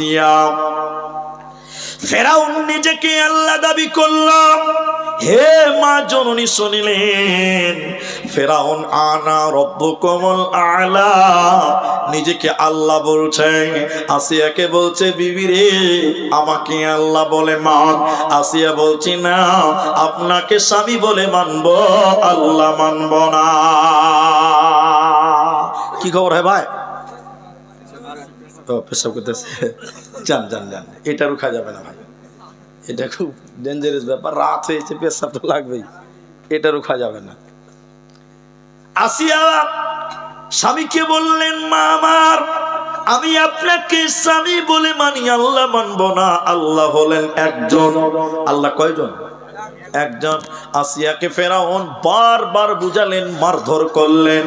আসিয়া ফেরাউন নিজেকে আল্লাহ দাবি করল। হে মা জননী শুনিলেন ফেরাউন আনা রব্বুকুমুল আলা, নিজেকে আল্লাহ বলছে। আসিয়াকে বলছে বিবি রে আমাকে আল্লাহ বলে মান। আসিয়া বলছি না, আপনাকে স্বামী বলে মানব, আল্লাহ মানব না। কি খবর হয় ভাই? পেশাব করতেছে, জান জান জান, এটা রুখা যাবে না ভাই, এটা খুব ডেঞ্জারাস ব্যাপার। রাত হয়েছে, পেশাব তো লাগবেই, এটা রুখা যাবে না। আসিয়া স্বামীকে বললেন মা আমার, আমি আপনাকে স্বামী বলে মানি, আল্লাহ মানব না। আল্লাহ হলেন একজন। আল্লাহ কয়জন? একজন। আসিয়াকে ফেরাউন বারবার বুঝালেন, মারধর করলেন,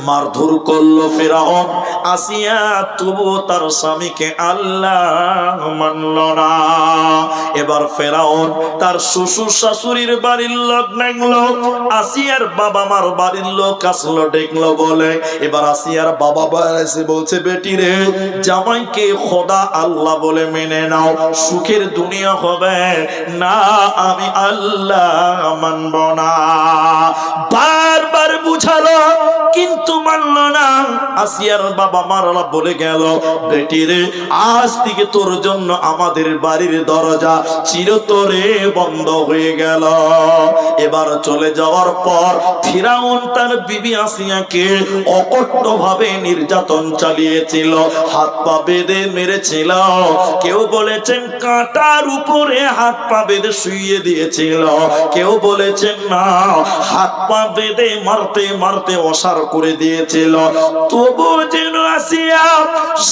মারধর করলো ফেরাউন। আসিয়া তবুও তার স্বামীকে আল্লাহ মানল না। এবার ফেরাউন তার শ্বশুর শাশুড়ির বাড়ির লোক দেখলো, আসিয়ার বাবা মার বাড়ির লোক আসলো দেখলো বলে। এবার আসিয়ার বাবা এসে বলছে বেটি রে, জামাইকে খোদা আল্লাহ বলে মেনে নাও, সুখের দুনিয়া হবে না, আমি আল্লাহ মানব না। বারবার বুঝালো কিন্তু মানল না। আসিয়ার বাবা মারা বলে গেল বেটি রে, আজ থেকে তোর জন্য আমাদের বাড়ির দরজা চিরতরে বন্ধ হয়ে গেল। এবার চলে যাওয়ার পর ফিরাউন তার বিবি আসিয়াকে অকট্ট ভাবে নির্যাতন চালিয়েছিল, হাত পা বেঁধে মেরেছিল। কেউ বলেছেন কাঁটার উপরে হাত পা বেঁধে শুইয়ে দিয়েছিল, কেউ বলেছেন না হাত পা বেঁধে মারতে মারতে অসার করে দিয়েছিল। তবু যেন আসিয়া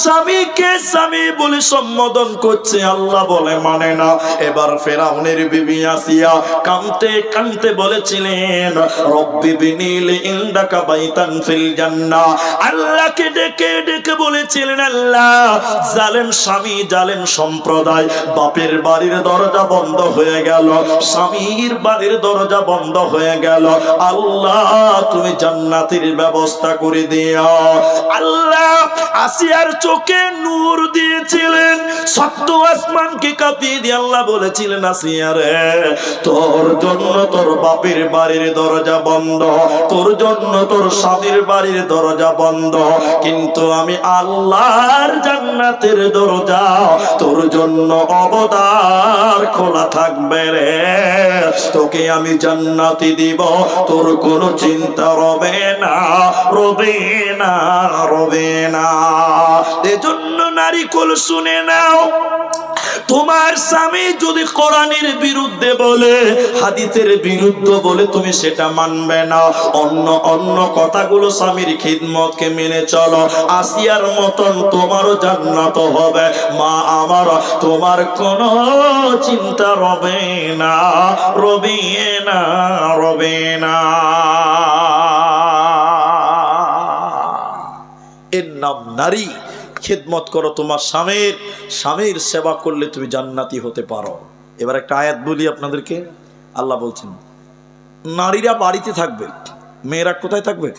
স্বামীকে স্বামী বলে সম্বোধন করছে, আল্লাহ বলে মানে না। এবার ফেরাউনের বিবি আসিয়া কাঁদতে কাঁদতে বলেছিলেন রব্বি বিনিলি ইনদাকা বাইতান ফিল জান্নাহ, আল্লাহকে ডেকে ডেকে বলেছিলেন আল্লাহ জালেম স্বামী জালেম সম্প্রদায়, বাপের বাড়ির দরজা বন্ধ হয়ে গেল, স্বামীর বাড়ির দরজা বন্ধ হয়ে গেল, আল্লাহ তুমি জান্নাতের ব্যবস্থা করে দিও। আল্লাহ আসিয়ার চোখে নূর দিয়েছিলেন, সত্য আসমানকে কাঁপিয়ে দিয়ে আল্লাহ বলেছিলেন আসিয়া রে, তোর জন্য তোর বাপের বাড়ির দরজা বন্ধ, তোর জন্য তোর স্বামীর বাড়ির দরজা বন্ধ, কিন্তু আমি আল্লাহর জান্নাতের দরজা তোর জন্য অবদার খোলা থাকবে রে, তোকে আমি জান্নাতি দিব, তোর কোনো চিন্তা রবে না, রবে না, রবে না। এজন্য নারী কুল শুনে নাও, তোমার স্বামী যদি কোরআনের বিরুদ্ধে বলে, হাদিসের বিরুদ্ধে বলে, তুমি সেটা মানবে না। অন্য অন্য কথাগুলো স্বামীর খিদমতকে মেনে চলো, আসিয়ার মতন তোমারও জান্নাত হবে। মা আমার, তোমার কোনো চিন্তা রবে না, রবে না, রবে না। এর নাম নারী। খিদমত করো তোমার স্বামীর, স্বামীর সেবা করলে তুমি জান্নাতি হতে পারো। এবার একটা আয়াত বলি আপনাদেরকে। আল্লাহ বলছেন নারীরা বাড়িতে থাকবে, মেয়েরা কোথায় থাকবে?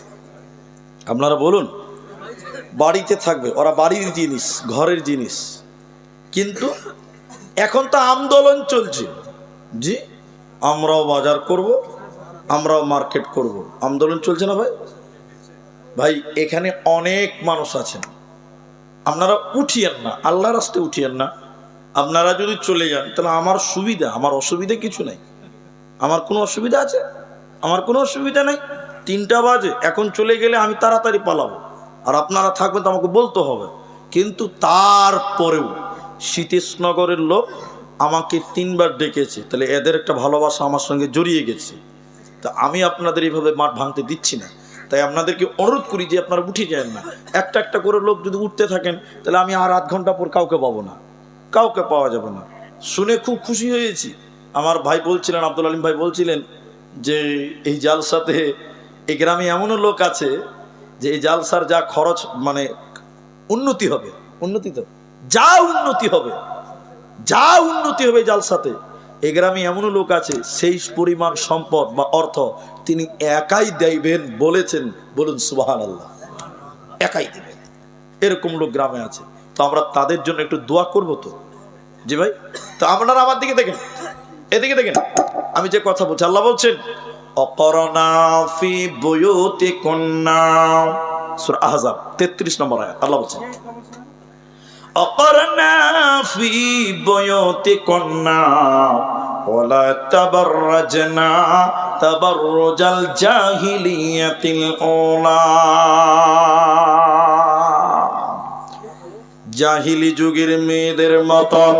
আপনারা বলুন। বাড়িতে থাকবে, ওরা বাড়ির জিনিস, ঘরের জিনিস। কিন্তু এখন তো আন্দোলন চলছে, জি আমরাও বাজার করব, আমরাও মার্কেট করব, আন্দোলন চলছে না ভাই? ভাই এখানে অনেক মানুষ আছেন, আপনারা উঠিয়েন না, আল্লাহর রাস্তায় উঠিয়েন না। আপনারা যদি চলে যান তাহলে আমার সুবিধা, আমার অসুবিধা কিছু নেই। আমার কোনো অসুবিধা আছে? আমার কোনো অসুবিধা নেই। 3টা বাজে, এখন চলে গেলে আমি তাড়াতাড়ি পালাবো, আর আপনারা থাকবেন তো আমাকে বলতে হবে। কিন্তু তারপরেও সীতেশনগরের লোক আমাকে 3বার ডেকেছে, তাহলে এদের একটা ভালোবাসা আমার সঙ্গে জড়িয়ে গেছে। তা আমি আপনাদের এইভাবে মাঠ ভাঙতে দিচ্ছি না। তাই আপনাদেরকে অনুরোধ করি যে আপনারা উঠে যান না। একটা একটা করে লোক যদি উঠতে থাকেন তাহলে আমি আর আধ ঘন্টা পর কাউকে পাবো না, কাউকে পাওয়া যাবে না। শুনে খুব খুশি হয়েছি। আমার ভাই বলছিলেন, আব্দুল আলিম ভাই বলছিলেন যে এই জালসাতে এই গ্রামে এমনও লোক আছে যে এই জালসার যা খরচ, মানে উন্নতি হবে, উন্নতি তো যা উন্নতি হবে, যা উন্নতি হবে জালসাতে, এই গ্রামে এমনও লোক আছে সেই পরিমাণ সম্পদ বা অর্থ তিনি একাই দেবেন বলেছেন। বলুন সুবহানাল্লাহ, একাই দেবেন। এরকম লোক গ্রামে আছে। তো আমরা তাদের জন্য একটু দোয়া করব তো। জি ভাই, তো আপনারা আমার দিকে দেখেন, এদিকে দেখেন, আমি যে কথা বলছি, আল্লাহ বলছেন অকরনা ফি বুয়ুতিকুন্না, সূরা আহজাব 33 নম্বর আয়াত। আল্লাহ বলছেন অকরনা ফি বুয়ুতিকুন্না ওয়ালা তাবাররাজনা তাবাররুজাল জাহিলিয়াতিল উলা। জাহিলি যুগের মেয়েদের মতন,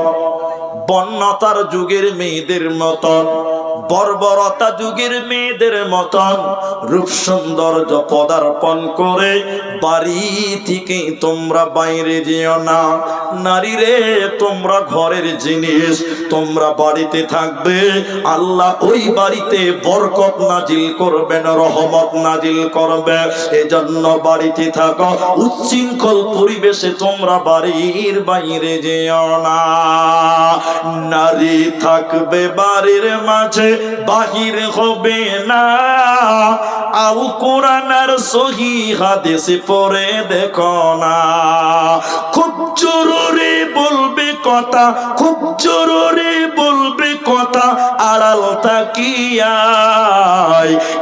বন্যতার যুগের মেয়েদের মতন, বর্বরতা যুগের মেয়েদের মতন রূপ সৌন্দর্য পদার্পণ করে বাড়ি থেকে তোমরা বাইরে যেও না। নারী রে, তোমরা ঘরের জিনিস, তোমরা বাড়িতে থাকবে, আল্লাহ ওই বাড়িতে বরকত নাজিল করবেন, রহমত নাজিল করবে। এজন্য বাড়িতে থাকো, উচ্ছৃঙ্খল পরিবেশে তোমরা বাড়ির বাইরে যেও না। নারী থাকবে বাড়ির মাঝে, বাহির হবে না। আল কোরআন আর সহি হাদিস পড়ে দেখো না। খুব জরুরি বলবে কথা, খুব জরুরি বলবে কথা, আড়াল তাকিয়ায়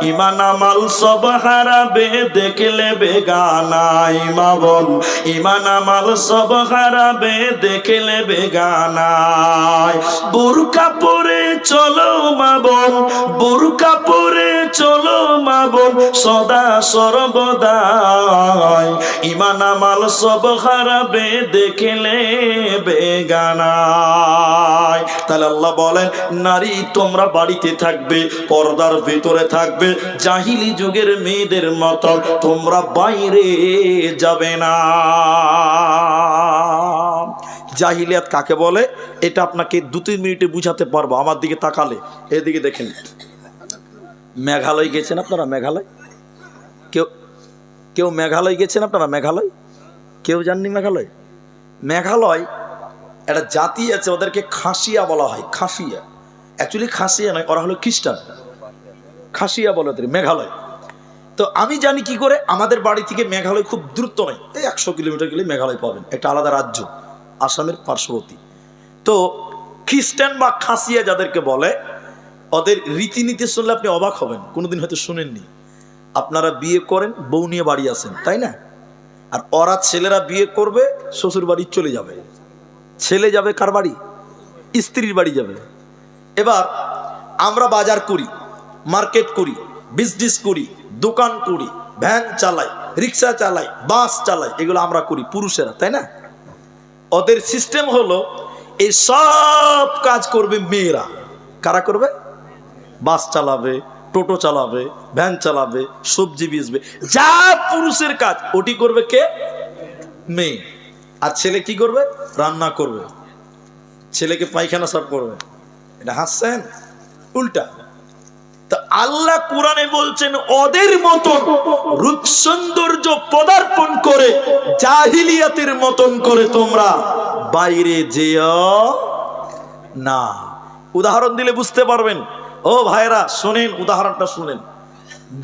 ইমান আমাল সব হারাবে দেখলে বেগানায়। মা বোন, ইমান আমাল সব হারাবে দেখলে বেগানায়। বোরকা পরে চলো মা বোন, বোরকা পরে চলো মা বোন, সদা সর্বদাই ইমান আমাল সব হারাবে দেখলে বেগানায়। তাহলে আল্লাহ বলেন, নারী তোমরা বাড়িতে থাকবে, পর্দার ভিতরে থাকবে, জাহিলি যুগের মেয়েদের মতো তোমরা বাইরে যাবে না। জাহিলিয়াত কাকে বলে এটা আপনাকে 2-3 মিনিটে বুঝাতে পারবো। আমার দিকে তাকালে, এদিকে দেখেন, মেঘালয় গেছেন আপনারা? মেঘালয় কেউ কেউ মেঘালয় গেছেন আপনারা? মেঘালয় কেউ যাননি? মেঘালয়, মেঘালয় একটা জাতি আছে, ওদেরকে খাসিয়া বলা হয়। খাসিয়া, অ্যাকচুয়ালি খাসিয়া নয়, ওরা হলো খ্রিস্টান। খাসিয়া বলে ওদের মেঘালয়। তো আমি জানি কি করে, আমাদের বাড়ি থেকে মেঘালয় খুব দূরত্ব নয়, এই 100 কিলোমিটার গেলে মেঘালয় পাবেন, একটা আলাদা রাজ্য, আসামের পার্শ্ববর্তী। তো খ্রিস্টান বা খাসিয়া যাদেরকে বলে, ওদের রীতিনীতি শুনলে আপনি অবাক হবেন, কোনোদিন হয়তো শুনেননি। আপনারা বিয়ে করেন, বউ নিয়ে বাড়ি আসেন, তাই না? আর ওরা ছেলেরা বিয়ে করবে, শ্বশুর বাড়ি চলে যাবে। ছেলে যাবে কার বাড়ি? স্ত্রীর বাড়ি যাবে। এবার আমরা বাজার করি, মার্কেট করি, বিজনেস করি, দোকান করি, ভ্যান চালাই, রিক্সা চালাই, বাস চালাই, এগুলো আমরা করি পুরুষেরা, তাই না? ওদের সিস্টেম হলো এই সব কাজ করবে মেয়েরা। কারা করবে? বাস চালাবে, টোটো চালাবে, ভ্যান চালাবে, সবজি বেচবে, যা পুরুষের কাজ ওটি করবে কে? মেয়ে। আর ছেলে কি করবে? রান্না করবে, ছেলেকে পায়খানা সাফ করবে। এটা হাসছেন? উল্টা। তা আল্লাহ কোরআনে বলছেন, ওদের মতন রূপ সৌন্দর্য পদার্পণ করে জাহিলিয়াতের মতন করে তোমরা বাইরে যেও না। উদাহরণ দিলে বুঝতে পারবেন। ও ভাইরা শুনেন, উদাহরণটা শুনেন।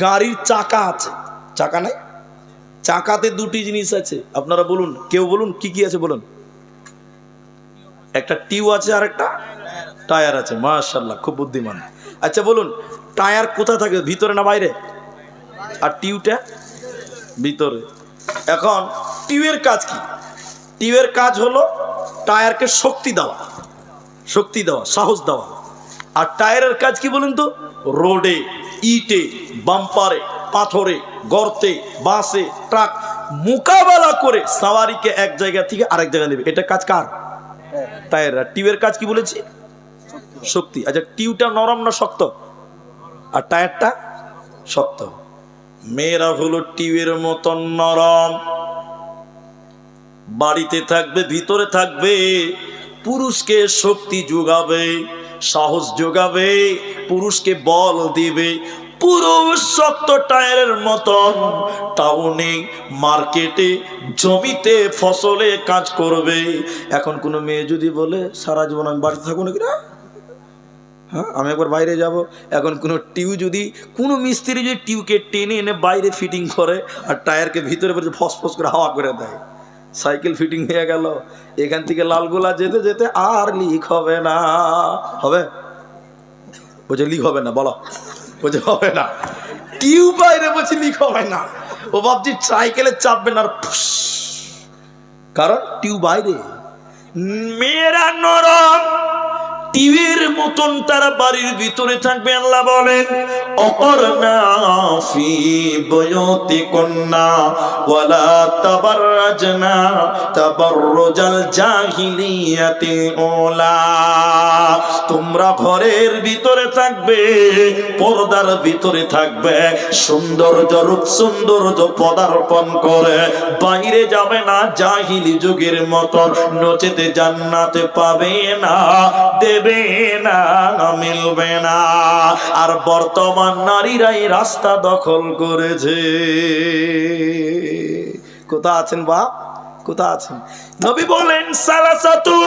গাড়ির চাকা আছে, চাকা নাই? চাকাতে দুটি জিনিস আছে, আপনারা বলুন, কেউ বলুন কি কি আছে বলুন। একটা টিউ আছে আর একটা টায়ার আছে। মাশাআল্লাহ, খুব বুদ্ধিমান। আচ্ছা বলুন, টায়ার কোথা থাকে, ভিতরে না বাইরে? আর টিউটা ভিতরে। এখন টিউয়ের কাজ কি? টিউয়ের কাজ হলো টায়ারকে শক্তি দেওয়া, শক্তি দেওয়া, সাহস দেওয়া। আর টায়ারের কাজ কি বলুন তো? রোডে, ইটে, বাম্পারে, পাথরে, গর্তে, বাসে, ট্রাক মোকাবেলা করে সাওয়ারিকে এক জায়গা থেকে আরেক জায়গায় নেবে। এটা কাজ কার? টায়ার। টিউয়ের কাজ কি বলেছি? শক্তি। আচ্ছা, টিউটা নরম না শক্ত? আর টায়ারটা শক্ত। মেয়েরা হলো টিউয়ের মতন নরম, বাড়িতে থাকবে, ভিতরে থাকবে, পুরুষকে শক্তি যোগাবে, সাহস যোগাবে, পুরুষকে বল দিবে। পুরুষ শক্ত টায়ারের মতন টাউনে, মার্কেটে, জমিতে, ফসলে কাজ করবে। এখন কোনো মেয়ে যদি বলে সারা জীবন আমি বাড়িতে থাকবো নাকি, না হ্যাঁ আমি একবার বাইরে যাব, এখন কোনো টিউ যদি, কোনো মিস্ত্রি যদি টিউকে টেনে এনে বাইরে ফিটিং করে আর টায়ারকে ভিতরে ফসফস করে হাওয়া করে দেয়, সাইকেল ফিটিং হয়ে গেল, এখান থেকে লালগোলা যেতে যেতে আর লিক হবে না। হবে? বলছে লিক হবে না, বলো। বলছে হবে না, টিউব বাইরে, বলছি লিক হবে না। ও ভাবছি সাইকেলে চাপবেন আর কারণ টিউব বাইরে। মেয়েরা নরম টিভির মতন তারা বাড়ির ভিতরে থাকবে। আল্লাহ বলেন অকরনা ফি বুয়ুতিকুন্না ওয়ালা তাবাররাজনা তাবাররুজাল জাহিলিয়াতিল উলা। তোমরা ঘরের ভিতরে থাকবে, পর্দার ভিতরে থাকবে, সৌন্দর্য রূপ সৌন্দর্য পদার্পণ করে বাইরে যাবে না জাহিলি যুগের মতন, নচেতে জান্নাতে পাবে না, দেবে না, মিলবে না। আর বর্তমান নারীরাই রাস্তা দখল করেছে। কোথায় আছেন বাপ, কোথায় আছেন? নবী বলেন সালাসাতু,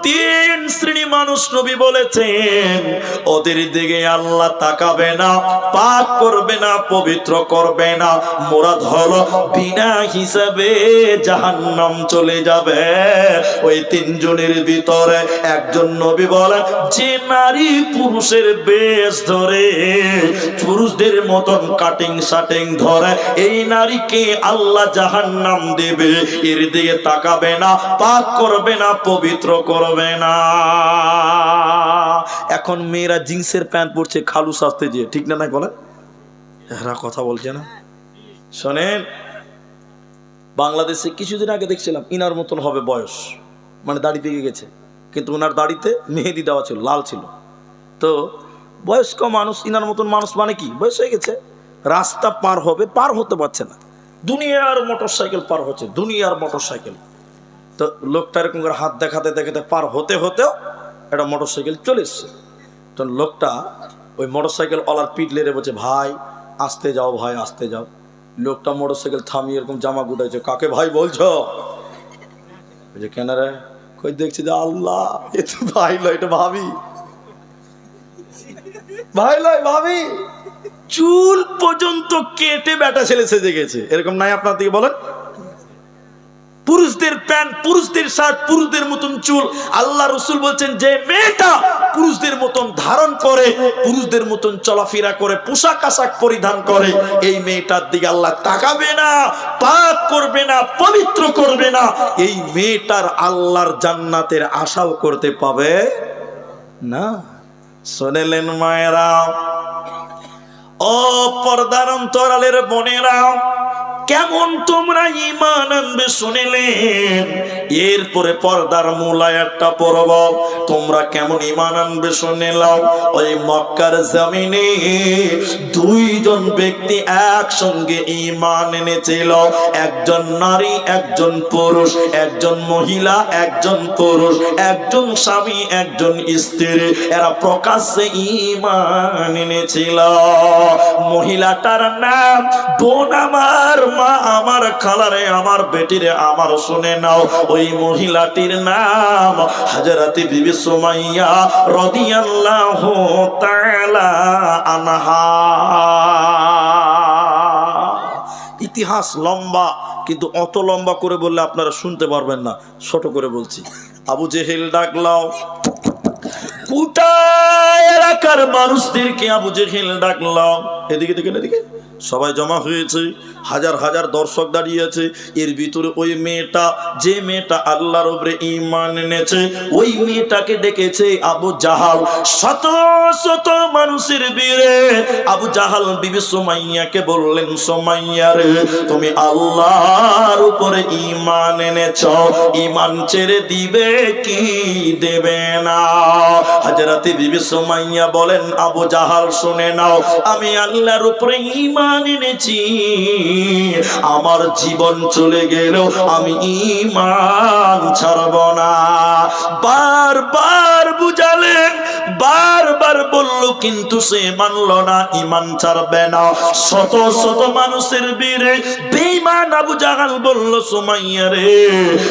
তিন শ্রেণী মানুষ নবী বলেছেন ওদের দিকে আল্লাহ তাকাবে না, পাক করবে না, পবিত্র করবে না। মুরাদ হলো বিনা হিসাবে জাহান্নাম চলে যাবে। ওই তিনজনের ভিতরে একজন নবী বলেন যে নারী পুরুষের বেশ ধরে, পুরুষদের মতন কাটিং শাটিং ধরে, এই নারীকে আল্লাহ জাহান্নাম দেবে। এর দিকে তাকাবে না, পাক করবে না, পবিত্র করবে না। এখন মেয়েরা জিন্সের প্যান্ট পরছে খালু সাজতে যেয়ে, ঠিক না? নাই বলেন, এরা কথা বলছে না। শোনেন, বাংলাদেশে কিছুদিন আগে দেখছিলাম ইনার মতন হবে বয়স, মানে দাড়ি পেকে গেছে, কিন্তু ওনার দাড়িতে মেহেদি দেওয়া ছিল, লাল ছিল। তো বয়স্ক মানুষ, ইনার মতন মানুষ মানে কি, বয়স হয়ে গেছে, রাস্তা পার হবে, পার হতে পারছে না, দুনিয়ার মোটর সাইকেল পার হচ্ছে, দুনিয়ার মোটর সাইকেল। তো লোকটা এরকম করে হাত দেখাতে দেখাতে পার হতে হতেও একটা মোটর সাইকেল চলে এসছে। তো লোকটা ওই মোটর সাইকেল ওলার পিঠ লেড়ে বলছে ভাই আসতে যাও, ভাই আসতে যাও। লোকটা মোটর সাইকেল থামিয়ে এরকম জামা গুটাইছে, কাকে ভাই বলছো? বলছে কেন রে? কই দেখছি যে আল্লাহ, এ তো ভাই লয়, এটা ভাবি, ভাই লয় ভাবি। চুল পর্যন্ত কেটে বেটা ছেলে সেজে গেছে, এরকম নাই আপনার দিকে বলেন? পুরুষদের প্যান্ট, পুরুষদের শার্ট, পুরুষদের মতন চুল। আল্লাহ রসুল বলছেন যে মেয়েটা পুরুষদের মতন ধারণ করে, পুরুষদের মতন চলাফেরা করে, পোশাক আশাক পরিধান করে, এই মেয়েটার দিকে আল্লাহ তাকাবে না, পাক করবে না, পবিত্র করবে না। এই মেয়েটার আল্লাহর জান্নাতের আশাও করতে পাবে না। শুনেলেন মায়েরা, ও পর্দার অন্তরালের বোনেরা, কেমন তোমরা ঈমান আনবে শুনিলেন। এরপরে পর্দার মূল আয়াতটা পড়ব, তোমরা কেমন ঈমান আনবে শুনিলাম। ওই মক্কার জমিনে দুইজন ব্যক্তি একসঙ্গে ঈমান এনেছিল, একজন নারী একজন পুরুষ, একজন মহিলা একজন পুরুষ, একজন স্বামী একজন স্ত্রী। এরা প্রকাশ্যে ঈমান এনেছিল। মহিলাটার নাম বোন আমার, মা আমার, খালারে আমার, বেটিরে আমার, শুনে নাও। ওই মহিলাটির নাম হযরত বিবি সুমাইয়া রাদিয়াল্লাহু তাআলা আনহা। ইতিহাস লম্বা, কিন্তু অত লম্বা করে বললে আপনারা শুনতে পারবেন না, ছোট করে বলছি। আবু জেহেল ডাকলাও, কোথায় এলাকার মানুষদেরকে আবু জেহেল ডাকলাও, এদিকে দেখেন, এদিকে সবাই জমা হয়েছে, হাজার হাজার দর্শক দাঁড়িয়ে আছে। এর ভিতরে ওই মেয়েটা, যে মেয়েটা আল্লাহর উপরে ঈমান এনেছে, ওই মেয়েটাকে ডেকেছে আবু জাহাল। শত শত মানুষের ভিড়ে আবু জাহাল বিবি সুমাইয়াকে বললেন, সুমাইয়া রে, তুমি আল্লাহর উপরে ঈমান এনেছো, ঈমান ছেড়ে দিবে কি দেবে না? হযরত বিবি সুমাইয়া বলেন, আবু জাহাল শুনে নাও, আমি আল্লাহর উপরে ঈমান এনেছি, আমার জীবন চলে গেল আমি ঈমান ছাড়ব না। বারবার বুঝালেন, বারবার বলল, কিন্তু সে মানল না, ঈমান ছাড়বে না। শত শত মানুষের ভিড়ে বেঈমান আবু জাহাল বলল, সুমাইয়া রে,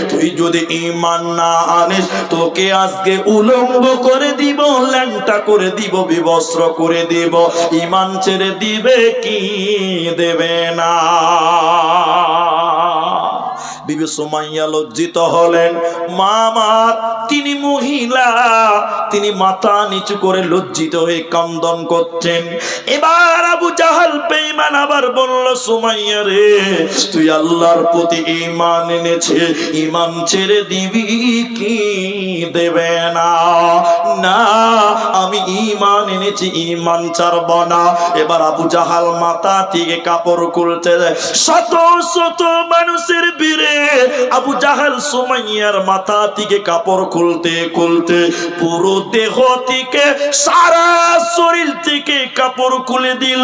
তুই যদি ঈমান না আনিস, তোকে আজকে উলঙ্গ করে দিব, ল্যাংটা করে দিব, বিবস্ত্র করে দিব। ঈমান ছেড়ে দিবে কি দেবে না? বিবি সুমাইয়া লজ্জিত হলেন। মা আমার তিনি মহিলা, তিনি মাথা নিচু করে লজ্জিত হয়ে কান্দন করছেন। এবার আবু জাহাল বেঈমান আবার বলল, সুমাইয়া রে, তুই আল্লাহর প্রতি ঈমান এনেছে, ঈমান ছেড়ে দিবি কি দেবে না? না, আমি ঈমান এনেছি, ঈমান ছাড়ব না। এবার আবু জাহাল মাথা থেকে কাপড় খুলতে যায়। শত শত মানুষের ভিড়ে আবু জাহাল সুমাইয়ার মাথা থেকে কাপড় খুলতে খুলতে পুরো দেহ থেকে, সারা শরীর থেকে কাপড় খুলে দিল।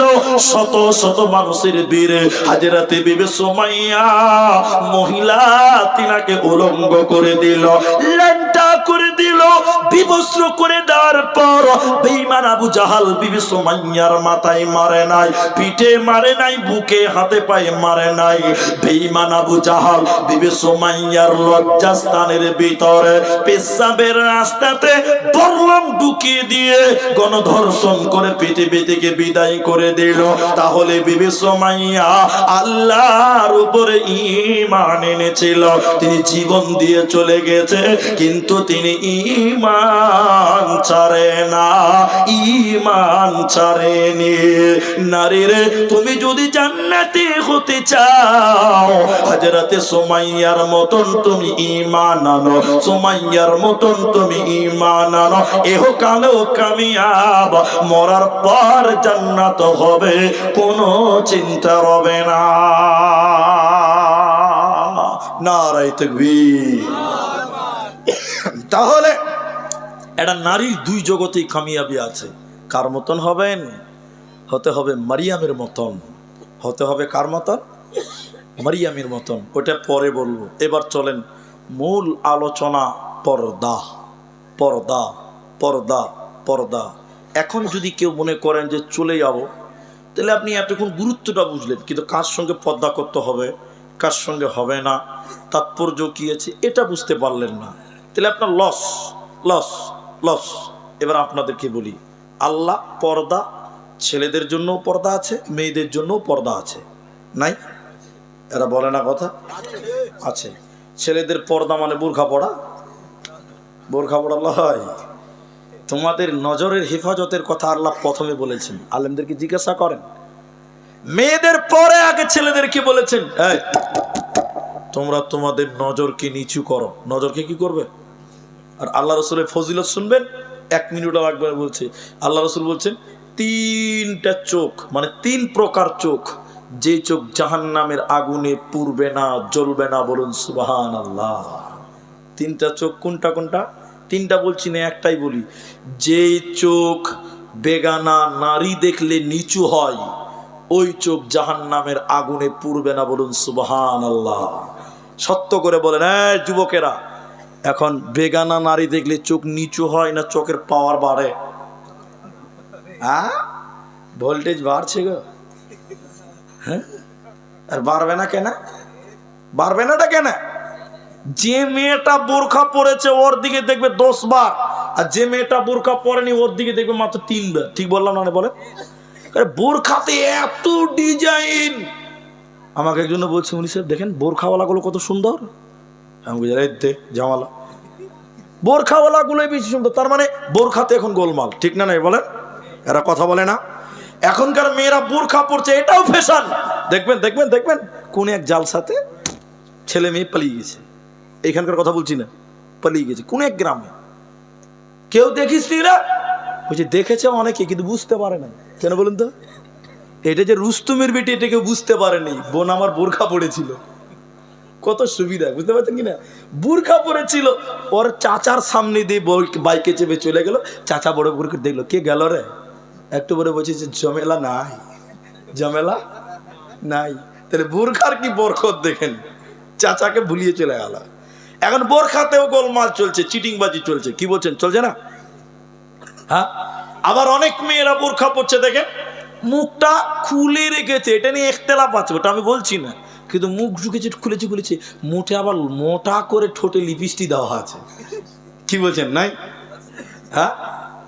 শত শত মানুষের ভিড়ে হাজরাতে বিবি সুমাইয়া মহিলা তিনাকে উলঙ্গ করে দিল, ল্যাংটা করে দিল। বিবস্ত্র করে দেওয়ার পর বেঈমান আবু জাহাল বিবি সুমাইয়ার মাথায় মারে নাই, পিঠে মারে নাই, বুকে হাতে পায়ে মারে নাই। বেঈমান আবু জাহাল বিবি সুমাইয়ার লজ্জাস্থানের ভিতরে পেশাবের রাস্তাতে বর্লম ঢুকিয়ে দিয়ে গণধর্ষণ করে পৃথিবী থেকে বিদায় করে দিল। তাহলে বিবি সুমাইয়া আল্লাহর উপরে ঈমান এনেছিল, তিনি জীবন দিয়ে চলে গেছে, কিন্তু তিনি ঈমান ছাড়ে না, ঈমান ছাড়েনি। নারীরে, তুমি যদি জান্নাতি হতে চাও, হযরতে সুমাইয়ার মতন তুমি ঈমান আনো, সুমাইয়ার মতন তুমি ঈমান আনো। ইহকালেও কামিয়াব, মরার পর জান্নাত হবে, কোনো চিন্তা হবে না। নারায়ে তাকবীর। তাহলে এটা নারীর দুই জগতেই কামিয়াবি আছে। কার মতন হবেন? হতে হবে মারিয়ামের মতন। হতে হবে কার মতন? মারিয়ামের মতন। ওটা পরে বলবো। এবার চলেন মূল আলোচনা। পর্দা, পর্দা, পর্দা, পর্দা। এখন যদি কেউ মনে করেন যে চলে যাব, তাহলে আপনি এতক্ষণ গুরুত্বটা বুঝলেন, কিন্তু কার সঙ্গে পর্দা করতে হবে, কার সঙ্গে হবে না, তাৎপর্য কী আছে, এটা বুঝতে পারলেন না, তাহলে আপনার লস, লস, লস। এবার আপনাদেরকে বলি, আল্লাহ পর্দা, ছেলেদের জন্যও পর্দা আছে, মেয়েদের জন্যও পর্দা আছে, নাই? এরা বলে না কথা? আছে। ছেলেদের পর্দা মানে বোরখা পড়া, বোরখা পড়া হয়। তোমাদের নজরের হেফাজতের কথা আল্লাহ প্রথমে বলেছেন, আলেমদেরকে জিজ্ঞাসা করেন। মেয়েদের পরে আগে ছেলেদেরকে বলেছেন, এই তোমরা তোমাদের নজরকে নিচু করো। নজরকে কি করবে? আর আল্লাহ রসুলের ফজিলত শুনবেন, 1 মিনিট লাগবে। বলছে আল্লাহ রসুল বলছেন, 3টা চোখ, মানে 3 প্রকার চোখ, যে চোখ জাহান্নামের আগুনে পুড়বে না, জ্বলবে না। বলুন সুবহানাল্লাহ। 3টা চোখ কোনটা কোনটা? 3টা বলছি না, একটাই বলি। যে চোখ বেগানা নারী দেখলে নিচু হয়, ওই চোখ জাহান্নামের আগুনে পুড়বে না। বলুন সুবহানাল্লাহ। সত্য করে বলেন, যুবকেরা, এখন বেগানা নারী দেখলে চোখ নিচু হয় না চোখের পাওয়ার বাড়ে? হ্যাঁ, ভোল্টেজ বাড়ছে গো। হ্যাঁ, আর বাড়বে না কেন? বাড়বে নাটা কেন? যে মেয়েটা বোরখা পরেছে ওর দিকে দেখবে 10 বার, আর যে মেয়েটা বোরখা পরেনি ওর দিকে দেখবে মাত্র 3 বার। ঠিক বললাম না? বলে বোরখাতে এত ডিজাইন। আমাকে একজন বলছে, উনি সাহেব দেখেন বোরখাওয়ালাগুলো কত সুন্দর। আমি বুঝে জামালা, বোরখাওয়ালাগুলোই বেশি সুন্দর। তার মানে বোরখাতে এখন গোলমাল, ঠিক না? নাই বলেন? এরা কথা বলে না? এখনকার মেয়েরা বোরখা পরছে, এটাও ফ্যাশন। দেখবেন দেখবেন দেখবেন কোন এক জালসাতে ছেলে মেয়ে পালিয়ে গেছে। এইখানকার কথা বলছি না, পালিয়ে গেছে কোন এক গ্রামে। কেউ দেখিস রা বলছে, দেখেছে অনেকে, কিন্তু বুঝতে পারে না। কেন বলুন তো? এটা যে রুস্তুমের বেটি, এটা কেউ বুঝতে পারেনি। বোন আমার বোরখা পড়েছিল, কত সুবিধা, বুঝতে পারছেন কিনা? বোরখা পড়েছিল, ওর চাচার সামনে দিয়ে বাইকে চেপে চলে গেল। চাচা বড় বোরখা দেখলো, কে গেল রে? একটু বড় বলছে যে ঝামেলা নাই, ঝামেলা নাই। তাহলে বোরখার কি বরকত দেখেন, চাচাকে ভুলিয়ে চলে গেল। এখন বোরখাতেও গোলমাল চলছে, চিটিংবাজি চলছে। কি বলছেন, চলছে না? হ্যাঁ। আবার অনেক মেয়েরা বোরখা পরছে, দেখেন মুখটা খুলে রেখেছে। এটা নিয়ে ইখতিলাফ আছে, ওটা আমি বলছি না, কিন্তু মুখ ঢুকেছে, খুলেছে খুলেছে, মুঠে আবার মোটা করে ঠোঁটে লিপস্টিক দেওয়া আছে। কি বলছেন, নাই? হ্যাঁ,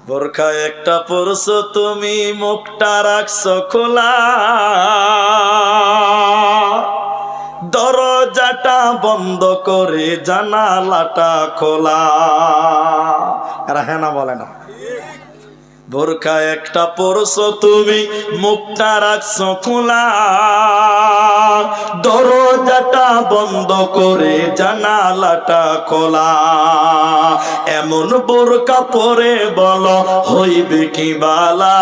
বোরখা একটা পরছো তুমি, মুখটা রাখছো খোলা, দরজাটা বন্ধ করে জানালাটা খোলা। এরা হ্যাঁ না বলে না? বোরকা একটা পরছো তুমি, মুখটা রাখছো খোলা, দরজাটা বন্ধ করে জানালাটা খোলা। এমন বোরকা পরে বলো হইবে কি বালা,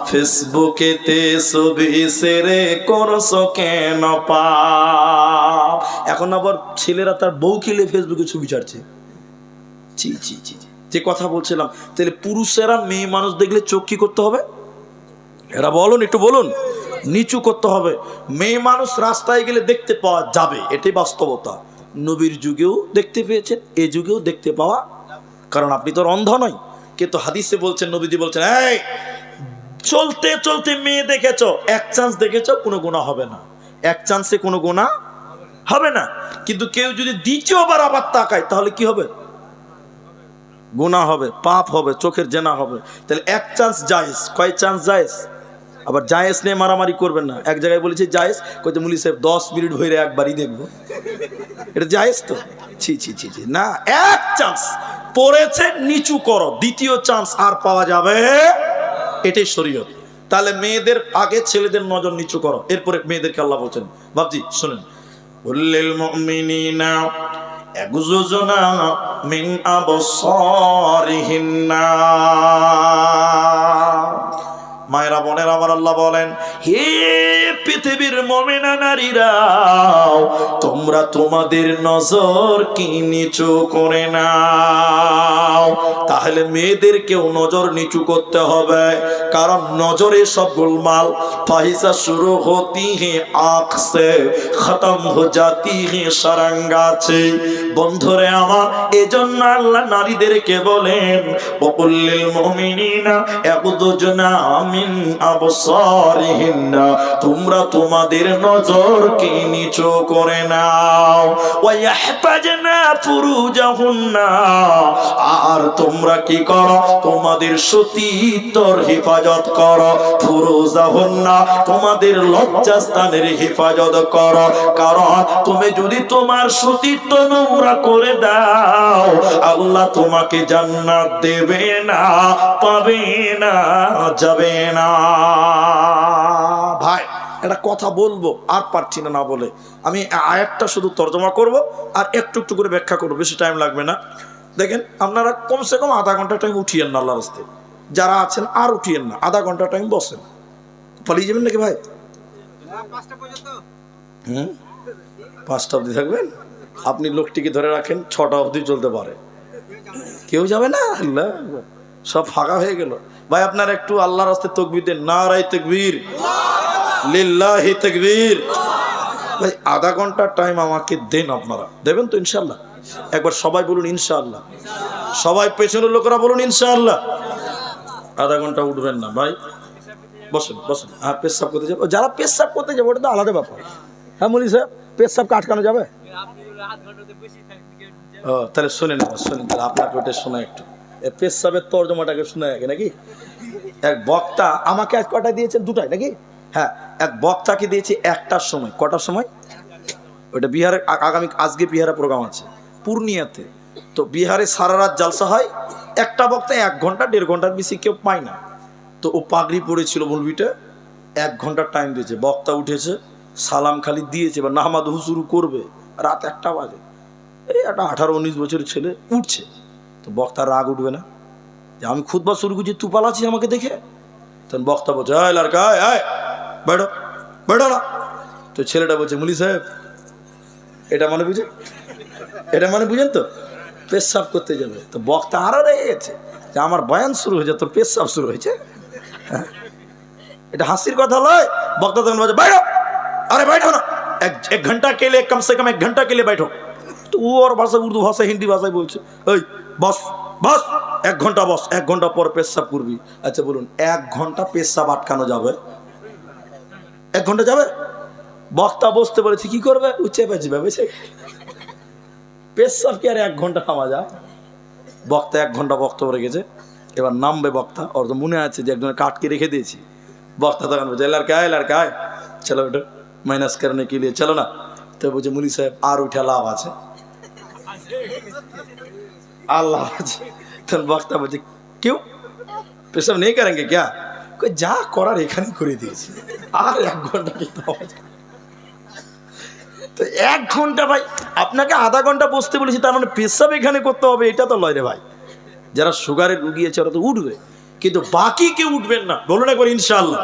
ফেসবুকেতে ছবি ছেড়ে করছো কেন পাপ। এখন আবার ছেলেরা তার বউ খেলে ফেসবুকে ছবি ছাড়ছে। জি জি জি, যে কথা বলছিলাম, তাহলে পুরুষেরা মেয়ে মানুষ দেখলে চোখ কি করতে হবে? এরা বলুন, একটু বলুন। নিচু করতে হবে। মেয়ে মানুষ রাস্তায় গেলে দেখতে পাওয়া যাবে, এটাই বাস্তবতা। নবীর যুগেও দেখতে পেয়েছেন, এই যুগেও দেখতে পাওয়া, কারণ আপনি তো অন্ধ নয়। কিন্তু হাদিসে বলছেন, নবীজি বলছেন, এই চলতে চলতে মেয়ে দেখেছো, এক চান্স দেখেছো, কোনো গুনাহ হবে না, এক চান্সে কোনো গুনাহ হবে না। কিন্তু কেউ যদি দ্বিতীয়বার আবার তাকায়, তাহলে কি হবে? গুনাহ হবে, পাপ হবে, চোখের জেনা হবে। তাহলে এক চান্স জায়েজ। কয় চান্স জায়েজ? আবার জায়েজ নিয়ে মারামারি করবেন না। এক জায়গায় বলেছি জায়েজ, কইতে মুলি সাহেব 10 মিনিট হইরে একবারই দেখবো, এটা জায়েজ তো? ছি ছি ছি ছি, না। এক চান্স পড়েছে, নিচু করো, দ্বিতীয় চান্স আর পাওয়া যাবে, এটাই শরীয়ত। তাহলে মেয়েদের আগে ছেলেদের নজর নিচু করো, এরপরে মেয়েদেরকে আল্লাহ বলছেন। বাবজি শুনেন, উল্লিল মুমিনিনা ইয়াগুযুনা মিন আবসারিহিন্না। মায়েরা বোনেরা আমার, আল্লাহ বলেন, হে পৃথিবীর মুমিনা নারীরা, তোমরা তোমাদের নজর কি নিচু করে নাও। তাহলে মেয়েদেরকেও নজর নিচু করতে হবে, কারণ নজরে সব গোলমাল। ফাহিসা শুরু হতি হে আঁখ সে, খতম হো জাতি হে সারাঙ্গাছে। বন্ধুরে আমার, এজন্য আল্লাহ নারীদেরকে বলেন, ওকুল্লিল মুমিনিনা ইয়াগুযুনা মিন আবসারিহিন্না, তোমরা তোমাদের নজরকে নিচু করে নাও। ওয়া ইয়াহফাজনা ফুরুজাহুন্না, আর তোমরা কি করো? তোমাদের সতীত্বর হেফাজত করো। ফুরুজাহুন্না, তোমাদের লজ্জাস্থানের হেফাজত করো। কারণ তুমি যদি তোমার সতীত্ব নোংরা করে দাও, আল্লাহ তোমাকে জান্নাত দেবে না, পাবে না, যাবে না। ভাই একটা কথা বলবো, আর পারছি না না বলে। আমি আয়াতটা শুধু তর্জমা করব আর একটু একটু করে ব্যাখ্যা করবো, বেশি টাইম লাগবে না। দেখেন, আপনারা কমসে কম আধা ঘন্টা টাইম উঠিয়েন না, আল্লাহর রাস্তায় যারা আছেন আর উঠিয়েন না, আধা ঘন্টা টাইম বসেন। পালিয়ে যাবেন নাকি ভাই? 5টা অবধি থাকবেন? আপনি লোকটিকে ধরে রাখেন, 6টা অবধি চলতে পারে। কেউ যাবে না? আল্লাহ, সব ফাঁকা হয়ে গেল। ভাই আপনারা একটু আল্লাহর রাস্তায় তাকবীর দেন, নারায়ে তাকবীর, লিল্লাহি তাকবীর। ভাই আধা ঘন্টা টাইম আমাকে দেন, আপনারা দেবেন তো ইনশাআল্লাহ? একবার সবাই বলুন ইনশাআল্লাহ। সবাই পেছনের লোকেরা বলুন ইনশাআল্লাহ। আধা ঘন্টা উঠবেন না ভাই, বসেন বসেন। হ্যাঁ, পেশাব করতে যাবো, যারা পেশাব করতে যাবো ওটা তো আলাদা ব্যাপার। হ্যাঁ মলি সাহেব, পেশাবকে আটকানো যাবে? ও তাহলে শোনেন, শোনেন, তাহলে আপনাকে ওটা শোনা একটু, পেশাবের তর্জমাটাকে শোনা আগে নাকি। এক বক্তা আমাকে আজ কটায় দিয়েছেন? 2টায় নাকি? হ্যাঁ, এক বক্তাকে দিয়েছি 1টার সময়। কটার সময়? ওটা বিহারে, আগামী আজকে বিহারে প্রোগ্রাম আছে পূর্ণিয়াতে। তো বিহারে সারা রাত জালসা হয়, একটা বক্তা 1 ঘন্টা 1.5 ঘন্টার বেশি কেউ পায় না। তো ও পাগড়ি পড়েছিল, মৌলবিটা 1 ঘন্টার টাইম দিয়েছে। বক্তা উঠেছে, সালাম খালি দিয়েছে, এবার নামাজ শুরু করবে, রাত 1টা বাজে। এই একটা 18-19 বছরের ছেলে উঠছে, তো বক্তার রাগ উঠবে না যে আমি খুতবা শুরু করছি, তুই পালাচ্ছিস আমাকে দেখে? তখন বক্তা বলছে, আয় লড়কা আয় আয়, বেড়ো বেড়ো না। তো ছেলেটা বলছে, মুলি সাহেব এটা মানে বুঝেন, এটা মানে বুঝেন তো, পেশাব করতে যাবে। তো বক্তা আরো রেগে গেছে যে আমার বয়ান শুরু হয়েছে, তোর পেশাব শুরু হয়েছে। এটা হাসির কথা নয়। বক্তা তখন বলছে, बैठो, अरे बैठो ना, एक घंटा के लिए, कम से कम 1 घंटा के लिए बैठो। तो वो और भाषा, उर्दू भाषा, हिंदी भाषाয় বলছে, এই বস বস, 1 ঘন্টা বস, 1 ঘন্টা পর পেশাব করবি। আচ্ছা বলুন, 1 ঘন্টা পেশাব আটকানো যাবে? 1 ঘন্টা যাবে? বক্তা বসতে বলেছে, কি করবে? উচ্চে পেয়েছে ভেবেছে পেশাব কি আর 1 ঘন্টা থামা যায়? বক্তা 1 ঘন্টা বক্তব্য রেখেছে, এবার নামবে বক্তা। ওর তো মনে আছে যে একজনের কাটকে রেখে দিয়েছি। বক্তা তখন বলছে, লড়কা আয় লড়কা আয়, চলো ওটা মাইনাস করনে কে লিয়ে চলো না। তো বলছে মুলি সাহেব আর উঠা লাভ আছে, আল্লাহ আছে। তখন বক্তা বলছে কেউ পেশাব নেই করেंगे क्या? যা করার এখানেই করে দিয়েছি, আর 1 ঘন্টা কি? তো 1 ঘন্টা ভাই, আপনাকে আধা ঘন্টা বসতে বলেছি, তার মানে পেশাব এখানে করতে হবে, এটা তো লয় রে ভাই। যারা সুগারের রুগী আছে ওরা তো উঠবে, কিন্তু বাকি কেউ উঠবেন না। বলুন একবার ইনশাআল্লাহ।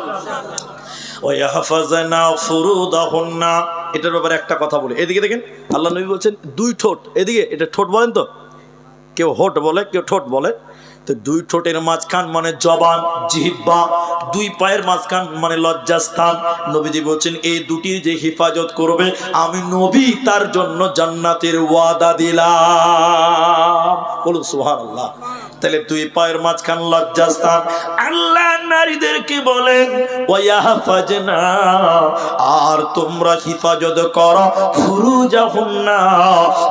ওয়াহফাজনা ফুরুদাহুন্না, এটার ব্যাপারে একটা কথা বলি। এদিকে দেখেন, আল্লাহ নবী বলছেন 2 ঠোঁট, এদিকে এটা ঠোঁট বলেন তো, কেউ হোট বলে কেউ ঠোঁট বলে। তো 2 ঠোঁটের মাঝখান মানে জবান, জিহ্বা, 2 পায়ের মাঝখান মানে লজ্জাস্থান। নবীজি বলছেন এই দুটির যে হেফাজত করবে আমি নবী তার জন্য জান্নাতের ওয়াদা দিলাম। বলুন সুবহানাল্লাহ। তাহলে 2 পায়ের মাঝখান লজ্জাস্থান। আল্লাহ নারীদেরকে বলেন ওয়াহফাজনা, আর তোমরা হিফাজত করো ফুরুজাহুন্না,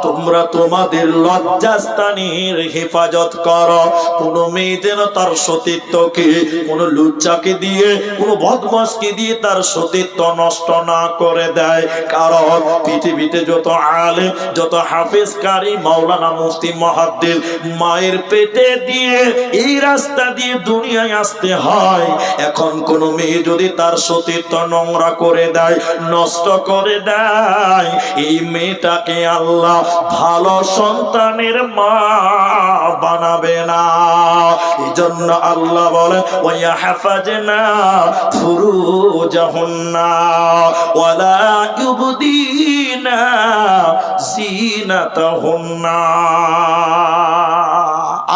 তোমরা তোমাদের লজ্জাস্থানের হেফাজত করো। কোন মেয়ে যেন তার সতীত্বকে কোন লুচ্চাকে দিয়ে, কোন বদমাশকে দিয়ে তার সতীত্ব নষ্ট না করে দেয়। কারণ পৃথিবীতে যত আলেম, যত হাফেজ, কারি, মাওলানা, মুফতি, মুহাদ্দিস মায়ের পেটে দিয়ে এই রাস্তা দিয়ে দুনিয়ায় আসতে হয়। এখন কোন মেয়ে যদি তার সতীত্ব নোংরা করে দেয়, নষ্ট করে দেয়, এই মেয়েটাকে আল্লাহ ভালো সন্তানের মা বানাবে না। এই জন্য আল্লাহ বলে ওয়াহফাজনা ফুরুজাহুন্না ওয়ালা ইউবদিনা জিনাতাহুন্না,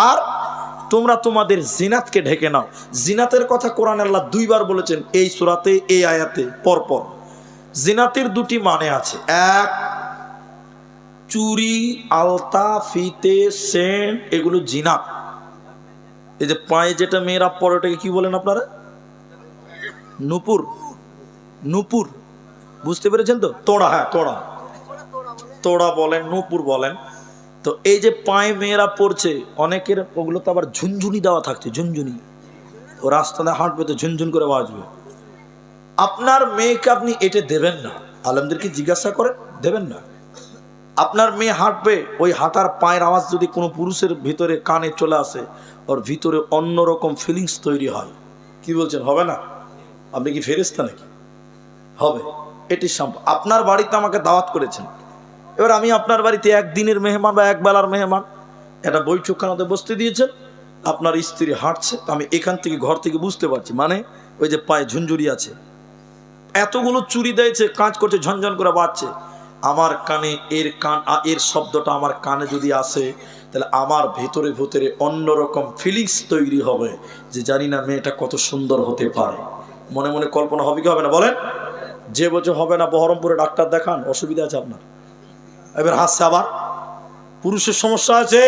আর তোমরা তোমাদের জিনাতকে ঢেকে নাও। জিনাতের কথা কোরআনে আল্লাহ 2 বার বলেছেন এই সূরাতে, এই আয়াতে পরপর। জিনাতের 2টি মানে আছে। এক, চুরি, আলতা, ফিতে, সেন্ট, এগুলো জিনাত। এই যে পায়ে যেটা মেয়েরা পরে ওটাকে কি বলেন আপনারা? নূপুর। নূপুর বুঝতে পেরেছেন তো? তোড়া, হ্যাঁ তোড়া, তোড়া বলেন, নূপুর বলেন। তো এই যে পায়ে মেয়েরা পড়ছে, অনেকের ওগুলো তো আবার ঝুনঝুনি দেওয়া থাকছে, ঝুনঝুনি। ও রাস্তাতে হাঁটবে তো ঝুনঝুন করে বাজবে। আপনার মেয়েকে আপনি এটা দেবেন না, আলেমদেরকে জিজ্ঞাসা করেন, দেবেন না। আপনার মেয়ে হাঁটবে, ওই হাঁটার পায়ের আওয়াজ যদি কোনো পুরুষের ভিতরে কানে চলে আসে, ওর ভিতরে অন্যরকম ফিলিংস তৈরি হয়। কি বলছেন, হবে না? আপনি কি ফেরেশতা নাকি? হবে। এটি সম্ভব। আপনার বাড়িতে আমাকে দাওয়াত করেছেন, এবার আমি আপনার বাড়িতে 1 দিনের মেহমান বা 1 বেলার মেহমান, একটা বৈঠকখানাতে বসতে দিয়েছেন, আপনার স্ত্রী হাঁটছে, আমি এখান থেকে ঘর থেকে বুঝতে পারছি, মানে ওই যে পায়ে ঝুনঝুরি আছে, এতগুলো চুরি দিয়েছে, কাজ করছে, ঝনঝন করে বাজছে, আমার কানে এর শব্দটা আমার কানে যদি আসে, তাহলে আমার ভেতরে ভেতরে অন্যরকম ফিলিংস তৈরি হবে যে জানি না মেয়েটা কত সুন্দর হতে পারে। মনে মনে কল্পনা হবে কি হবে না বলেন? যে বছর হবে না, বহরমপুরে ডাক্তার দেখান, অসুবিধা আছে আপনার। এবার হাসছে, আবার পুরুষের সমস্যা আছে।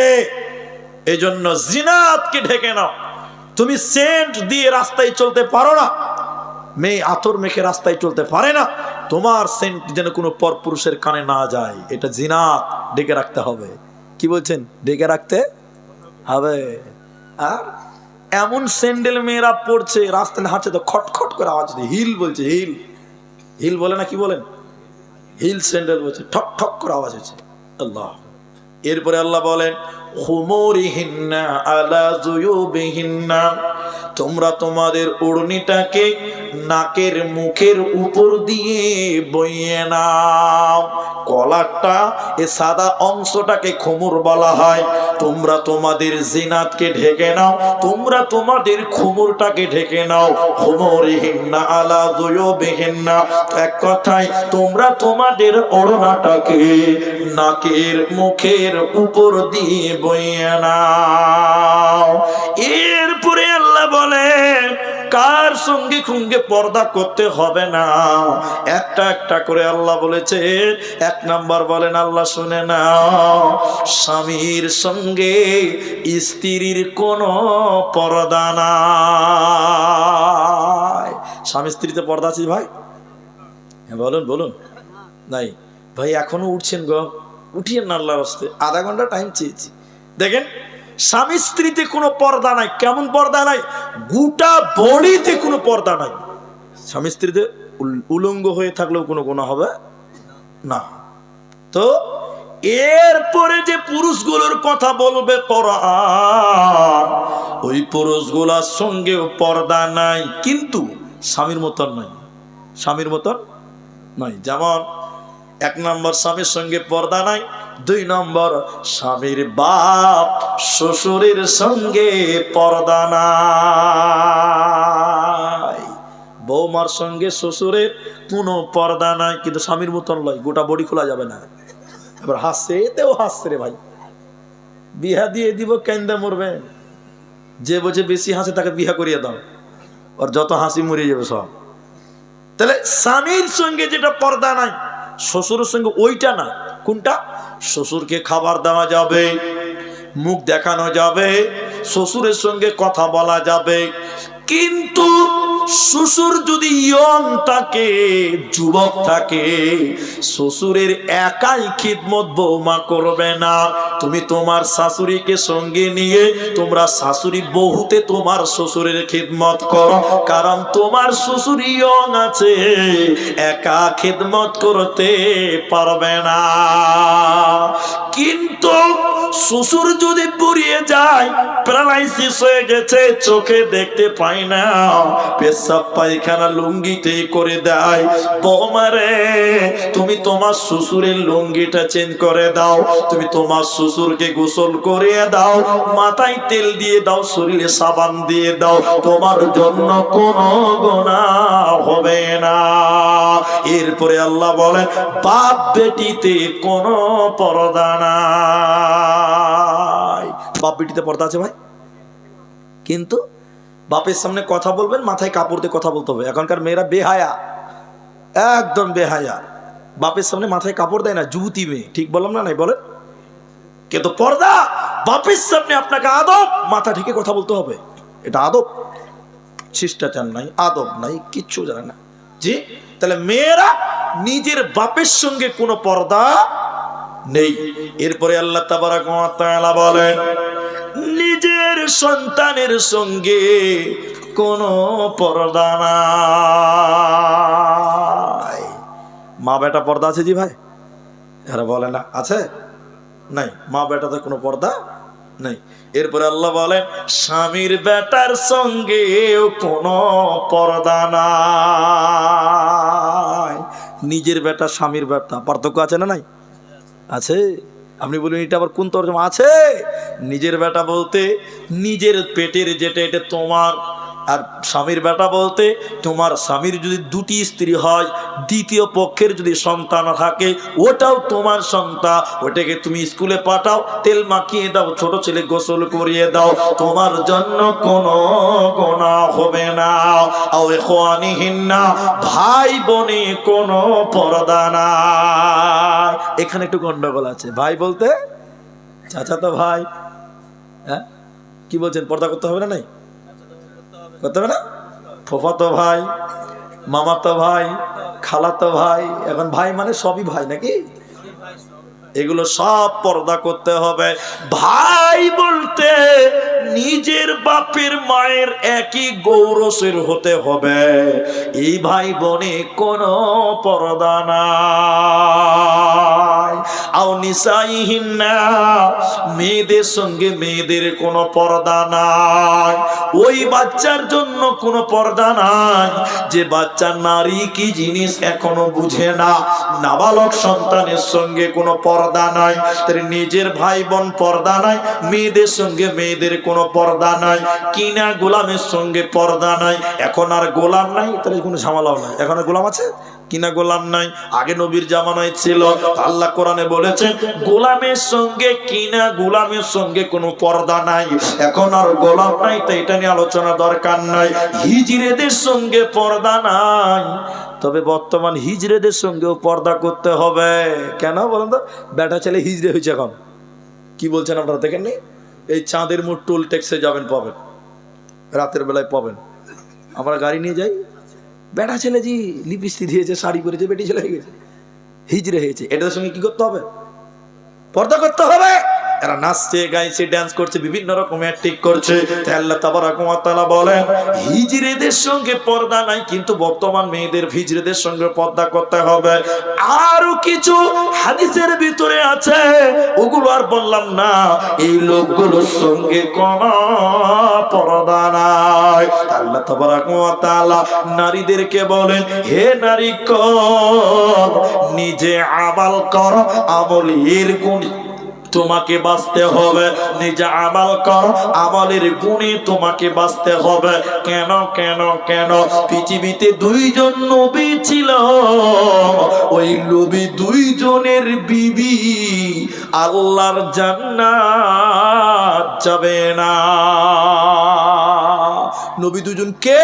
এই জন্য জিনাতকে ঢেকে নাও। তুমি সেন্ট দিয়ে রাস্তায় চলতে পারো না, মেয়ে আতর মেখে রাস্তায় চলতে পারে না, তোমার সেন্ট যেন কোনো পরপুরুষের কানে না যায়, এটা জিনাত, ডেকে রাখতে হবে। কি বলছেন? ডেকে রাখতে হবে। আর এমন স্যান্ডেল মেয়েরা পড়ছে, রাস্তায় হাঁটছে তো খটখট করে আওয়াজ দিয়ে, হিল বলছে, হিল, হিল বলে না, কি বলেন? হিল স্যান্ডেল বলছে, ঠক ঠক করে আওয়াজ হচ্ছে। আল্লাহ। এরপরে আল্লাহ বলেন খুমুরিহিন্না আলা জুয়ুবিহিন্না, তোমরা তোমাদের ওড়নিটাকে নাকের মুখের উপর দিয়ে বইয়ে নাও। কলারটা, এ সাদা অংশটাকে খুমুর বলা হয়। তোমরা তোমাদের জিনাতকে ঢেকে নাও, তোমরা তোমাদের খুমুরটাকে ঢেকে নাও। খুমুরিহিন্না আলা জুয়ুবিহিন্না, এক কথায় তোমরা তোমাদের ওড়নাটাকে নাকের মুখের উপর দিয়ে বইয়ে নাও। এরপরে আল্লাহ বলে কার সঙ্গে সঙ্গে পর্দা করতে হবে না, একটা একটা করে আল্লাহ বলেছে। 1 নাম্বার বলেন, আল্লাহ শুনে নাও, স্বামীর সঙ্গে স্ত্রীর কোনো পর্দা নাই। স্বামী স্ত্রীতে পর্দা আছে ভাই? হ্যাঁ বলুন, বলুন। নাই ভাই, এখনো উঠছেন গো, উঠিয়ে না আল্লাহর রাস্তায়, আধা ঘন্টা টাইম চেয়েছি। দেখেন, স্বামী স্ত্রীতে কোনো পর্দা নাই। কেমন পর্দা নাই? গোটা বডিতে কোনো পর্দা নাই। স্বামী স্ত্রীতে উলঙ্গ হয়ে থাকলেও কোনো গুনাহ হবে না। তো এরপরে যে পুরুষগুলোর কথা বলবে কোরআন, ওই পুরুষগুলোর সঙ্গেও পর্দা নাই, কিন্তু স্বামীর মতন নয়, স্বামীর মতন নয়। যেমন 1 নম্বর স্বামীর সঙ্গে পর্দা নাই, 2 নম্বর স্বামীর বাপ শ্বশুরের সঙ্গে পর্দা নাই, বৌমার সঙ্গে শ্বশুরের কোনো পর্দা নাই, কিন্তু স্বামীর মতন নয়, গোটা বডি খোলা যাবে না। এবার হাসছে, এতেও হাসছে রে ভাই, বিহা দিয়ে দিব কেন্দে মরবে, যে বোঝে বেশি হাসে তাকে বিহা করিয়ে দাও, আর যত হাসি মরিয়ে যাবে সব। তাহলে স্বামীর সঙ্গে যেটা পর্দা নাই, শ্বশুরের সঙ্গে ওইটা না। কোনটা? শ্বশুরকে খাবার দেওয়া যাবে, মুখ দেখানো যাবে, শ্বশুরের সঙ্গে কথা বলা যাবে, কিন্তু শ্বশুর যদি ইয়ং থাকে, যুবক থাকে, শ্বশুরের একাই খিদমত বৌমা করবে না। তুমি তোমার শাশুড়িকে সঙ্গে নিয়ে তোমরা শাশুড়ি বহুতে তোমার শ্বশুরের খিদমত করো, কারণ তোমার শ্বশুর ইয়ং আছে, একা খিদমত করতে পারবে না। কিন্তু শ্বশুর যদি পুড়িয়ে যায়, প্যারালাইসিস হয়ে গেছে, চোখে দেখতে পায় না, পেশাব পায়খানা লুঙ্গিতে করে দেয়, বৌমারে তুমি তোমার শ্বশুরের লুঙ্গিটা চেঞ্জ করে দাও, তুমি তোমার শ্বশুরকে গোসল করিয়ে দাও, মাথায় তেল দিয়ে দাও, শরীরে সাবান দিয়ে দাও, তোমার জন্য কোনো গুনাহ হবে না। এরপরে আল্লাহ বলে বাপ বেটিতে কোনো পর্দা নাই। বাপ বেটিতে পর্দা আছে ভাই, কিন্তু বাপের সামনে কথা বলবেন মাথায় কাপড় দিয়ে কথা বলতে হবে। এখনকার মেয়েরা বেহায়া, একদম বেহায়া, বাপের সামনে মাথায় কাপড় দেয় না, যুবতী মেয়ে, ঠিক বললাম না? নাই বলেন? কিন্তু পর্দা, বাপের সামনে আপনাকে আদব, মাথা ঢেকে কথা বলতে হবে, এটা আদব। শিষ্টাচার নাই, আদব নাই, কিচ্ছু জানে না। জি, তাহলে মেয়েরা নিজের বাপের সঙ্গে কোনো পর্দা নেই। এরপরে আল্লাহ তাবারাক ওয়া তাআলা বলেন নিজের সন্তানের সঙ্গে কোনো পর্দা নাই। মা বেটা পর্দা আছে জি ভাই? এরা বলে না আছে? নাই, মা বেটাতে কোনো পর্দা নাই। এরপরে আল্লাহ বলেন স্বামীর বেটার সঙ্গেও কোনো পর্দা নাই। নিজের বেটা স্বামীর বেটা পার্থক্য আছে না? নাই, আছে। আপনি বলুন এটা আবার কোন তরজমা? আছে। নিজের বেটা বলতে নিজের পেটের যেটা, এটা তোমার। আর স্বামীর বেটা বলতে তোমার স্বামীর যদি 2টি স্ত্রী হয়, দ্বিতীয় পক্ষের যদি সন্তান থাকে, ওটাও তোমার সন্তান, ওটাকে তুমি স্কুলে পাঠাও, তেল মাখিয়ে দাও, ছোট ছেলে গোসল করিয়ে দাও, তোমার জন্য কোনো গুনাহ হবে না। আও ইখওয়ানিহিন্না, ভাই বোনে কোনো পর্দা নাই। এখানে একটু গন্ডগোল আছে। ভাই বলতে চাচা তো ভাই, হ্যাঁ কি বলছেন? পর্দা করতে হবে না? নাই করতে হবে না? ফুফাতো ভাই, মামাতো ভাই, খালাতো ভাই, এখন ভাই মানে সবই ভাই নাকি? এগুলো সব পর্দা করতে হবে। ভাই বলতে নিজের বাপের মায়ের একই গৌরসের হতে হবে। এই ভাই বোনে কোনো পর্দা নাই। আও নিসাইহিন্না, মেয়েদের সঙ্গে মেয়েদের কোনো পর্দা নাই। ওই বাচ্চার জন্য কোনো পর্দা নাই যে বাচ্চা নারী কি জিনিস এখনো বুঝে না। নাবালক সন্তানের সঙ্গে কোনো পর্দা নাই। তার নিজের ভাই বোন পর্দা নাই, মেয়েদের সঙ্গে মেয়েদের কোনো পর্দা নাই, কিনা গোলামের সঙ্গে পর্দা নাই। এখন আর গোলাম নাই, তাহলে কোনো ঝামেলাও নাই। এখন আর গোলাম আছে, কিনা গোলাম নাই। আগে নবীর জামানায় ছিল। আল্লাহ কোরআনে বলেছেন গোলামের সঙ্গে কিনা গোলামের সঙ্গে কোনো পর্দা নাই। এখন আর গোলাম নাই, তাই এটা নিয়ে আলোচনা দরকার নাই। হিজড়েদের সঙ্গে পর্দা নাই, তবে বর্তমান হিজড়েদের সঙ্গেও পর্দা করতে হবে। কেন বলেন তো? বেটা ছেলে হিজড়ে হয়েছে। এখন কি বলছেন আপনারা দেখেননি? এই চাঁদের মোড় টোল ট্যাক্সে যাবেন, পাবেন, রাতের বেলায় পাবেন। আমরা গাড়ি নিয়ে যাই, বেটা ছেলে জি লিপস্টিক দিয়েছে, শাড়ি পরেছে, বেটি ছেলে হয়ে গেছে, হিজড়ে হয়েছে। এটার সঙ্গে কি করতে হবে? পর্দা করতে হবে। এরা নাচছে গাইছে ড্যান্স করছে বিভিন্ন রকম অ্যাক্টিং করছে। আল্লাহ তাবারাক ওয়া তাআলা বলেন হিজড়েদের সঙ্গে পর্দা নাই, কিন্তু বর্তমান মেয়েদের হিজড়েদের সঙ্গে পর্দা করতে হবে। আরো কিছু হাদিসের ভিতরে আছে, ওগুলো আর বললাম না। এই লোকগুলোর সঙ্গে কোনো পর্দা নাই। আল্লাহ তাবারাক ওয়া তাআলা নারীদেরকে বলেন, হে নারী কর, নিজে আমাল কর, আমলের গুণ তোমাকে বাঁচতে হবে। নিজে আমাল কর, আমলের গুণে তোমাকে বাঁচতে হবে। কেন কেন কেন? পৃথিবীতে দুইজন নবী ছিল, ওই নবী দুইজনের বিবি আল্লাহর জান্নাত যাবে না। নবী দুজন কে?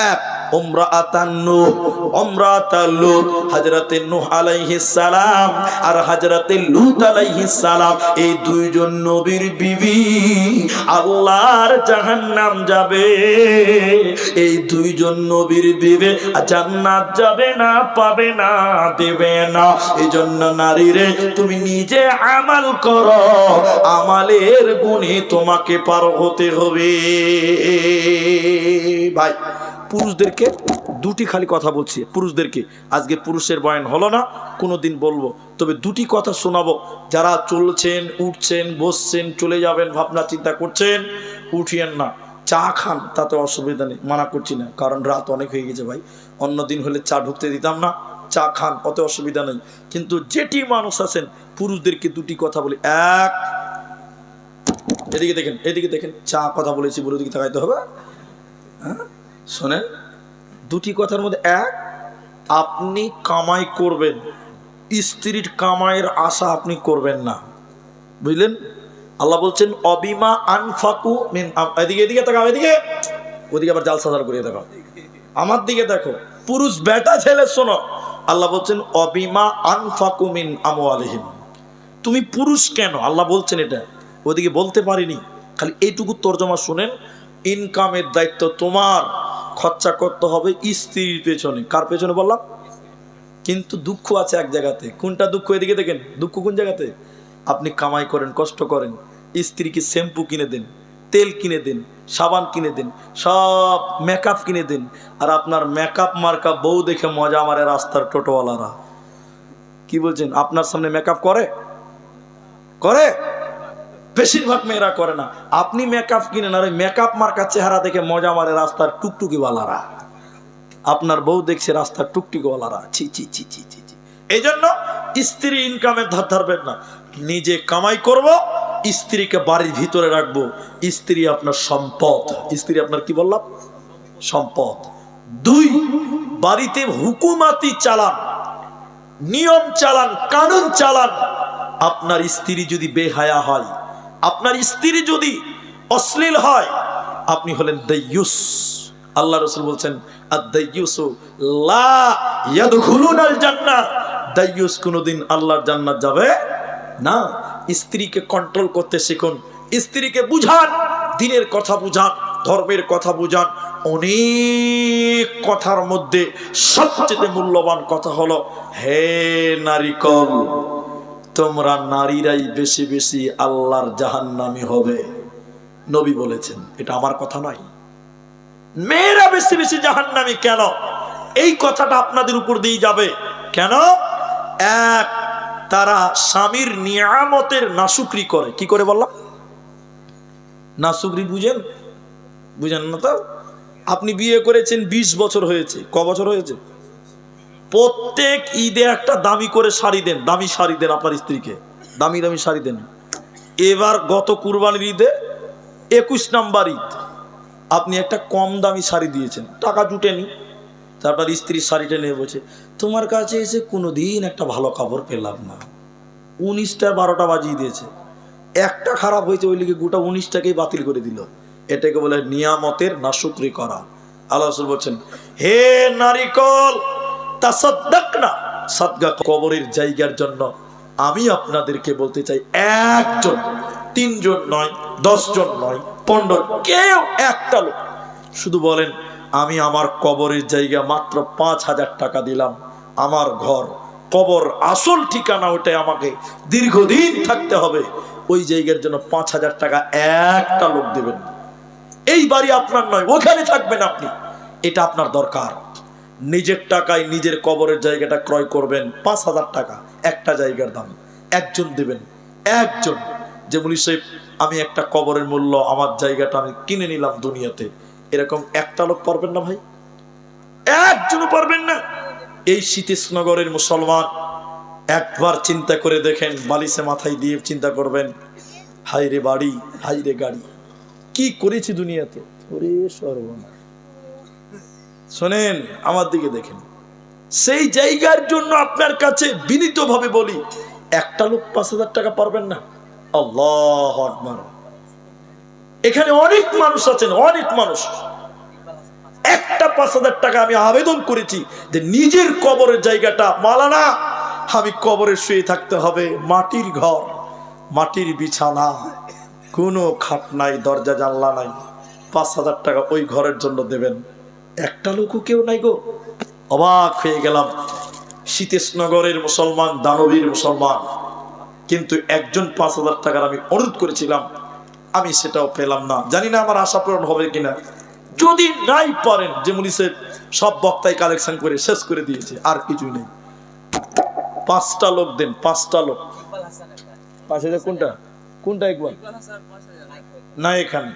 এক উমরাতান নূহ, উমরাতাল লূত, হযরতে নূহ আলাইহিস সালাম আর হযরতে লূত আলাইহিস সালাম। এই দুইজন নবীর বিবি আল্লাহর জাহান্নাম যাবে। এই দুইজন নবীর বিবি জান্নাত যাবে না, পাবে না, দেবে না। এজন্য নারীরে তুমি নিজে আমল করো, আমলের গুণে তোমাকে পার হতে হবে। ভাই পুরুষদেরকে দুটি খালি কথা বলছি, পুরুষদেরকে আজকে পুরুষের বয়ান হলো না, কোনোদিন বলবো, তবে দুটি কথা শোনাবো। যারা চলছেন, উঠছেন, বসছেন, চলে যাবেন ভাবনা চিন্তা করছেন, উঠিয়েন না। চা খান, তাতে অসুবিধা নেই, মানা করছি না, কারণ রাত অনেক হয়ে গেছে ভাই। অন্য দিন হলে চা ঢুকতে দিতাম না, চা খান, অত অসুবিধা নেই। কিন্তু যেটি মানুষ আছেন পুরুষদেরকে দুটি কথা বলি। এক, এদিকে দেখেন, এদিকে দেখেন, চা কথা বলেছি, বলে দিকে তাকাইতে হবে। হ্যাঁ শোনেন, দুটি কথার মধ্যে এক, আপনি কামাই করবেন, স্ত্রীর কামাইয়ের আশা আপনি করবেন না, বুঝলেন? আল্লাহ বলছেন অবিমা আনফাকু মিন, এদিকে এদিকে তাকাও, এদিকে ওদিকে আবার জাল সাজার করে দেখাও, আমার দিকে দেখো, পুরুষ বেটা ছেলে শোনো। আল্লাহ বলছেন অবিমা আনফাকু মিন আমওয়ালিহিম। তুমি পুরুষ কেন আল্লাহ বলছেন এটা, ওদিকে বলতে পারিনি, খালি এইটুকু তর্জমা শুনেন। ইনকামের দায়িত্ব তোমার, খরচা করতে হবে স্ত্রীর পেছনে। কার পেছনে বললাম? কিন্তু দুঃখ আছে এক জায়গাতে। কোনটা দুঃখ? এদিকে দেখেন, দুঃখ কোন জায়গাতে? আপনি কামাই করেন, কষ্ট করেন, স্ত্রীকে শ্যাম্পু কিনে দেন, তেল কিনে দেন, সাবান কিনে দেন, সব মেকআপ কিনে দেন, আর আপনার মেকআপ মার্কা বউ দেখে মজা মারে রাস্তার টোটোওয়ালারা। কি বলছেন? আপনার সামনে মেকআপ করে? করে? বেশিরভাগ মেয়েরা করে না। আপনি মেকআপ কিনেন, আর ওই মেকআপ মার্কা চেহারা দেখে মজা মারে রাস্তার টুকটুকিওয়ালারা। আপনার বউ দেখছে রাস্তার টুকটুকিওয়ালারা, ছি ছি ছি ছি ছি ছি। এই জন্য স্ত্রী ইনকামের ধার ধারবেন না। নিজে কামাই করব, স্ত্রীকে বাড়ির ভিতরে রাখবো। স্ত্রী আপনার সম্পদ। স্ত্রী আপনার কি বললাম? সম্পদ। দুই, বাড়িতে হুকুমাতি চালান, নিয়ম চালান, কানুন চালান। আপনার স্ত্রী যদি বেহায়া হয়, আপনার স্ত্রী যদি অশ্লীল হয়, আপনি হলেন দাইয়ুস। আল্লাহ রাসূল বলছেন আদ-দাইয়ুসু লা ইয়াদখুলুনাল জান্নাহ। দাইয়ুস কোনদিন আল্লাহর জান্নাত যাবে না। স্ত্রীকে কন্ট্রোল করতে শিখুন, স্ত্রীকে বুঝান, দ্বীনের কথা বুঝান, ধর্মের কথা বুঝান। অনেক কথার মধ্যে সবচেয়ে মূল্যবান কথা হলো, হে নারীকল, তোমরা নারীরাই বেশি বেশি আল্লাহর জাহান্নামী হবে। নবী বলেছেন, এটা আমার কথা নয়। মেয়েরা বেশি বেশি জাহান্নামী কেন? এই কথাটা আপনাদের উপর দিয়ে যাবে। কেন? এক, তারা স্বামীর নিয়ামতের নাশুকরি করে। কি করে বললাম? নাশুকরি বুঝেন? বুঝেন না তো? আপনি বিয়ে করেছেন 20 বছর হয়েছে, ক বছর হয়েছে? প্রত্যেক ঈদে একটা দামি করে শাড়ি দেন, দামি শাড়ি দেন আপনার স্ত্রীকে, দামি দামি শাড়ি দেন। এবার গত কুরবানির ঈদে 21 নাম্বার ঈদ আপনি একটা কম দামি শাড়ি দিয়েছেন, টাকা জুটেনি। তারপর স্ত্রীর শাড়িটা নিয়ে বলছে, তোমার কাছে এসে কোনোদিন একটা ভালো কাপড় পেলাম না। 19টা 12টা বাজিয়ে দিয়েছে, একটা খারাপ হয়েছে, ওই লিগে গোটা 19টাকেই বাতিল করে দিল। এটাকে বলে নিয়ামতের নাশুকরি করা। আল্লাহ রাসূল বলছেন, হে নারীকল, তাসাদ্দাকনা, সাদকা কবরের জায়গার জন্য আমি আপনাদেরকে বলতে চাই, একজন, 3 জন নয়, 10 জন নয়, 15, কেউ একটা লোক শুধু বলেন, আমি আমার কবরের জায়গা মাত্র 5000 টাকা দিলাম, আমার ঘর, কবর আসল ঠিকানা ওটাই, আমাকে দীর্ঘদিন থাকতে হবে, ওই জায়গার জন্য 5,000 টাকা একটা লোক দেবেন। এই বাড়ি আপনার নয়, ওখানে থাকবেন আপনি, এটা আপনার দরকার। নিজের টাকায় নিজের কবরের জায়গাটা ক্রয় করবেন, 5,000 টাকা একটা জায়গার দাম, একজন দেবেন। একজন যে মুলি সাহেব আমি একটা কবরের মূল্য, আমার জায়গাটা আমি কিনে নিলাম দুনিয়াতে, এরকম একটা লোক পারবেন না ভাই? একজনও পারবেন না। এই শীতেশনগরের মুসলমান একবার চিন্তা করে দেখেন, বালিশে মাথায় দিয়ে চিন্তা করবেন, হাই রে বাড়ি, হাই রে গাড়ি, কি করেছি দুনিয়াতে, ওরে সর্বনাশ। শোনেন, আমার দিকে দেখেন, সেই জায়গার জন্য আপনার কাছে বিনীতভাবে বলি, একটা লোক 5,000 টাকা পারবেন না? আল্লাহু আকবার। এখানে অনেক মানুষ আছেন, অনেক মানুষ, একটা 5,000 টাকা আমি আবেদন করেছি যে নিজের কবরের জায়গাটা মালানা, আমি কবরে শুয়ে থাকতে হবে, মাটির ঘর, মাটির বিছানা, কোনো খাট নাই, দরজা জানলা নাই, 5,000 টাকা ওই ঘরের জন্য দেবেন। একটা লোকও কেউ নাই গো। অবাক হয়ে গেলাম, শীতেশনগরের মুসলমান, দানবীর মুসলমান, কিন্তু একজন 5,000 টাকার আমি অনুরোধ করেছিলাম, আমি সেটাও পেলাম না। জানি না আমার আশা পূরণ হবে কিনা। যদি নাই পারেন, যে মুনিসে সব বক্তাই কালেকশন করে শেষ করে দিয়েছে, আর কিছুই নেই, 5টা লোক দেন, 5টা লোক। 5,000 কোনটা কোনটা? ইকবাল না, এখানে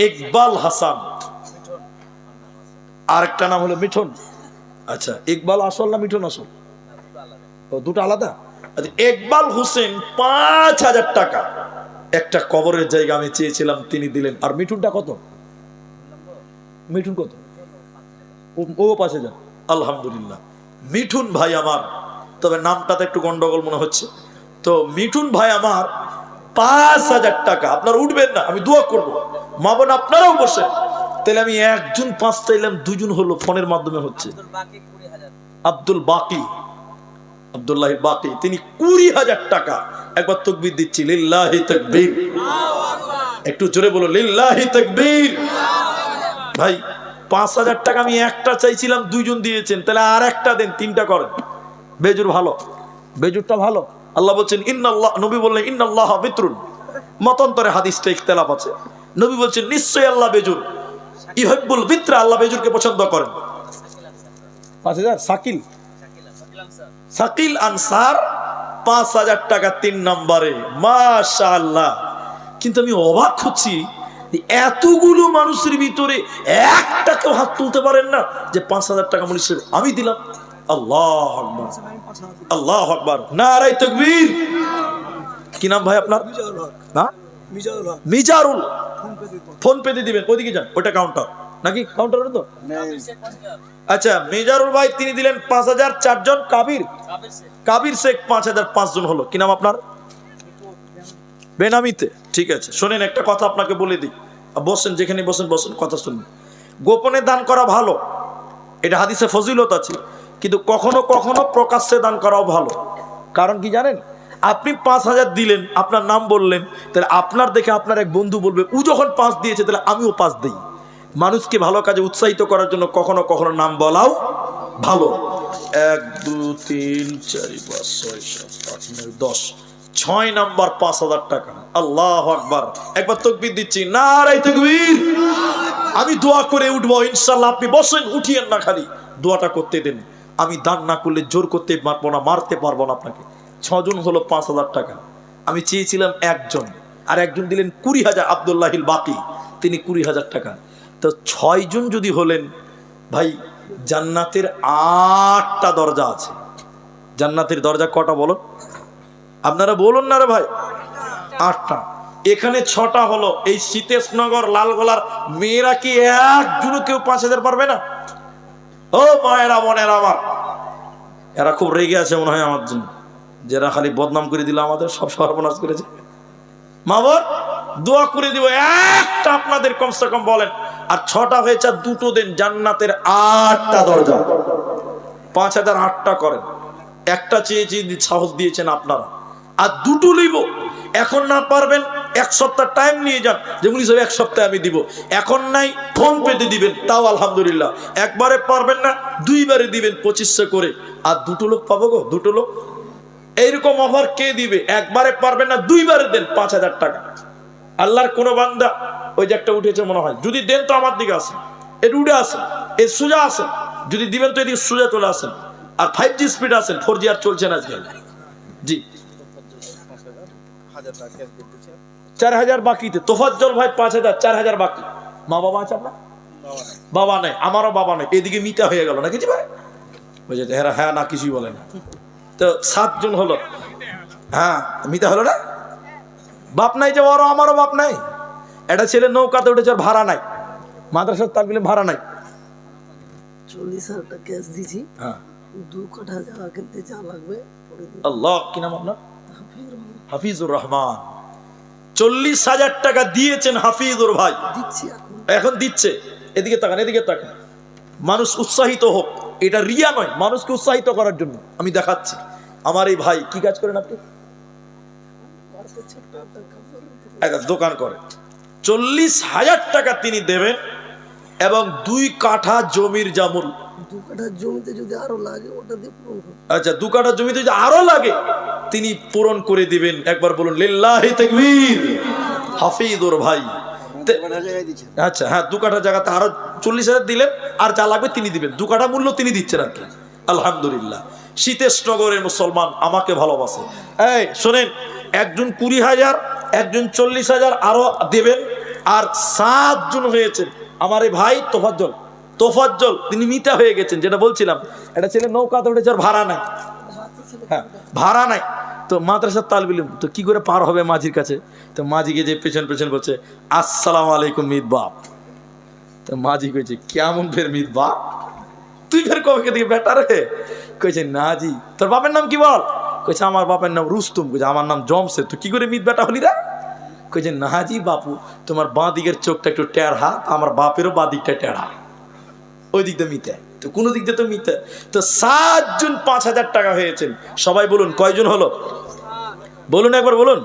ইকবাল হাসান, আরেকটা নাম হলো মিঠুন। আচ্ছা, ইকবাল আসল না মিঠুন আসল? ও, দুটো আলাদা। আচ্ছা, ইকবাল হোসেন 5,000 টাকা একটা কবরের জায়গা আমি চেয়েছিলাম, তিনি দিলেন। আর মিঠুনটা কত? মিঠুন কত? ও 5,000। আলহামদুলিল্লাহ, মিঠুন ভাই আমার, তবে নামটাতে একটু গন্ডগোল মনে হচ্ছে। তো মিঠুন ভাই আমার 5,000 টাকা। আপনারা উঠবেন না, আমি দোয়া করবো, মা বোন আপনারাও বসেন। তাহলে আমি একজন 5 চাইলাম, দুজন হলো, ফোনের মাধ্যমে হচ্ছে। আব্দুল বাকি, আব্দুল্লাহ বাকি, তিনি 20,000 টাকা। একবার তাকবীর দিচ্ছি, লিল্লাহি তাকবীর। একটু জোরে বলো, লিল্লাহি তাকবীর। ভাই 5,000 টাকা আমি একটা চাইছিলাম, দুইজন দিয়েছেন, তাহলে আর একটা দেন, 3টা করেন। বেজুর ভালো, বেজুরটা ভালো। আল্লাহ বলছেন ইন্নাল্লাহ, নবী বললেন ইন্নাল্লাহ বিত্রুন। মতান্তরে হাদিসটা ইখতিলাফ আছে। নবী বলছেন নিশ্চয়ই আল্লাহ বেজুর, ইউহিব্বুল বিত্রা, আল্লাহ বেজুরকে পছন্দ করেন। 5,000 সাকিল, সাকিল আনসার 5,000 টাকা 3 নম্বরে, মাশাআল্লাহ। কিন্তু আমি অবাক হচ্ছি, এতগুলো মানুষের ভিতরে একটা কেউ হাত তুলতে পারেন না যে 5,000 টাকা মুনিশের আমি দিলাম। আল্লাহু আকবার, আল্লাহু আকবার, নারায়ে তাকবীর। কি নাম ভাই আপনার? না, মিজারুল। ফোন পে দিয়ে দিবেন, ওইদিকে যান, ওটা কাউন্টার নাকি? কাউন্টারে তো। আচ্ছা, মিজারুল ভাই তিনি দিলেন 5,000। 4 জন কাবির, কাবির শেখ 5,000, 5 জন হলো। কি নাম আপনার? বেনামিতে। ঠিক আছে, শোনেন একটা কথা আপনাকে বলে দিই, বসেন, যেখানে বসেন বসেন, কথা শুনুন। গোপনে দান করা ভালো, এটা হাদিসে ফজিলত আছে, কিন্তু কখনো কখনো প্রকাশ্যে দান করাও ভালো। কারণ কি জানেন? আপনি 5,000 দিলেন, আপনার নাম বললেন, তাহলে আপনার দেখে আপনার এক বন্ধু বলবে, ও যখন 5 দিয়েছে তাহলে আমিও 5 দিই। মানুষকে ভালো কাজে উৎসাহিত করার জন্য কখনো কখনো নাম বলাও ভালো। 1 2 3 4 5 6 7 8 9 10, 6 নম্বর 5,000 টাকা। আল্লাহু আকবার। একবার তাকবীর দিচ্ছি, নারায়ে তাকবীর। আমি দোয়া করে উঠবো ইনশাআল্লাহ, আপনি বসেন, উঠিয়েন না, খালি দোয়াটা করতে দেন। আমি দান না করলে জোর করতে পারবো না, মারতে পারবো না আপনাকে। 6 জন হলো 5,000 টাকা। আমি চেয়েছিলাম একজন, আর একজন দিলেন 20,000, আব্দুল্লাহিল বাকি, তিনি 20,000 টাকা। তো 6 জন যদি হলেন, ভাই জান্নাতের 8টা দরজা আছে। জান্নাতের দরজা কটা বলো? আপনারা বলুন না রে ভাই। 8টা। এখানে 6টা হলো। এই শীতেশনগর লালগোলার মেয়েরা কি একজনও কেউ 5,000 পারবে না? ও মায়েরা, বোনেরা আমার, এরা খুব রেগে আছে মনে হয় আমার জন্য, যারা খালি বদনাম করে দিল, আমাদের সব সর্বনাশ করেছে। মা বোন, দোয়া করে দিব, একটা আপনাদের কমসে কম বলেন। আর 6টা হয়েছে, আর 2টো দেন। জান্নাতের 8টা দরজা, 5,000 8টা করেন। একটা চেয়েছি, সাহস দিয়েছেন আপনারা, আর 2টো নিব। এখন না পারবেন 1 সপ্তাহ টাইম নিয়ে যান, যেমন হিসেবে 1 সপ্তাহে আমি দিব। এখন নাই, ফোন পেতে দিবেন, তাও আলহামদুলিল্লাহ। একবারে পারবেন না, 2 বারে দিবেন 2500 করে। আর 2টো লোক পাবো গো, 2টো লোক। এইরকম অফার কে দিবে? একবারে পারবেন না, দুইবারে দেন 5,000 টাকা। আল্লাহর কোন বান্দা, ওই যে একটা উঠেছে মনে হয়, যদি দেন তো আমার দিকে আসেন, এর উঠে আসেন, এর সোজা আসেন, যদি দিবেন তো এদিকে সোজা চলে আসেন। আর 5G স্পিড আসেন, 4G আর চলছে না আজকাল। জি 4,000 বাকিতে তোফাজ্জল ভাই 5,000, 4,000 বাকি। মা বাবা আছে আপনার? বাবা নেই, আমারও বাবা নেই। এদিকে মিটা হয়ে গেল না কিছু ভাই, বুঝেছে? হ্যাঁ না কিছুই বলে না। তো 7 জন হলো, হ্যাঁ মিটা হলো না। বাপ নাই যে ওরও, আমারও বাপ নাই। একটা ছেলে নৌকাতে উঠেছে, ওর ভাড়া নাই, মাদ্রাসার তালবিলে ভাড়া নাই। 40,000 টাকা ক্যাশ দিছি, হ্যাঁ 2 কাঠা জায়গা কিনতে যা লাগবে আল্লাহ। কি নাম আপনার? হাফিজুর রহমান। 40,000 টাকা দিয়েছেন হাফিজুর ভাই, দিচ্ছি এখন দিচ্ছে। এদিকে তাকান, এদিকে তাকান। মানুষ উৎসাহিত হোক, এটা রিয়া নয়, মানুষকে উৎসাহিত করার জন্য আমি দেখাচ্ছি। আমার এই ভাই কি কাজ করেন আপনি? একটা দোকান করে। 40,000 টাকা তিনি দেবেন এবং 2 কাঠা জমির জামুল। 2 কাঠা জমিতে যদি আরো লাগে ওটা দিয়ে পূরণ করব। আচ্ছা 2 কাঠা জমিতে যদি আরো লাগে তিনি পূরণ করে দিবেন। একবার বলুন লিল্লাহি তাকবীর। হাফিজুর ভাই আচ্ছা হ্যাঁ 2 কাঠা জায়গাতে আরো 40,000 দিলেন, আর যা লাগবে তিনি দিবেন। 2 কাঠা মূল্য তিনি দিচ্ছেন আর কি। আলহামদুলিল্লাহ। শীতেশনগরের মুসলমান আমাকে ভালোবাসে। এই শোনেন, একজন 20,000, একজন 40,000 আরো দেবেন, আর 7 জন হয়েছেন। আমার এই ভাই তোফাজ্জল তিনি মিতা হয়ে গেছেন। যেটা বলছিলাম, এটা ছেলে নৌকাতে উঠেছে, আর ভাড়া নাই। হ্যাঁ ভাড়া নাই, তো মাদ্রাসার তালবিল তো কি করে পার হবে মাঝির কাছে? তো মাঝিকে যে পেছন পেছন বলছে আসসালামু আলাইকুম মিত বাপ। তো মাঝি কইছে কেমন ফের মিত বাপ, তুই ফের কবে দিকে বেটা রে? কইছে না জি। তোর বাপের নাম কি বল? কইছে আমার বাপের নাম রুস্তুম। কইছে আমার নাম জমসে। তো কি করে মিত বেটা হলি রে? কইছে না জি বাপু, তোমার বাঁ দিকের চোখটা একটু টেড়া, আমার বাপেরও বাঁ দিকটা টেড়া, ওই দিক দিয়ে মিতে, তো কোনো দিক দিয়ে তো মিতে। তো 7 জন 5,000 টাকা হয়েছেন। সবাই বলুন কয়জন হলো? বলুন একবার বলুন।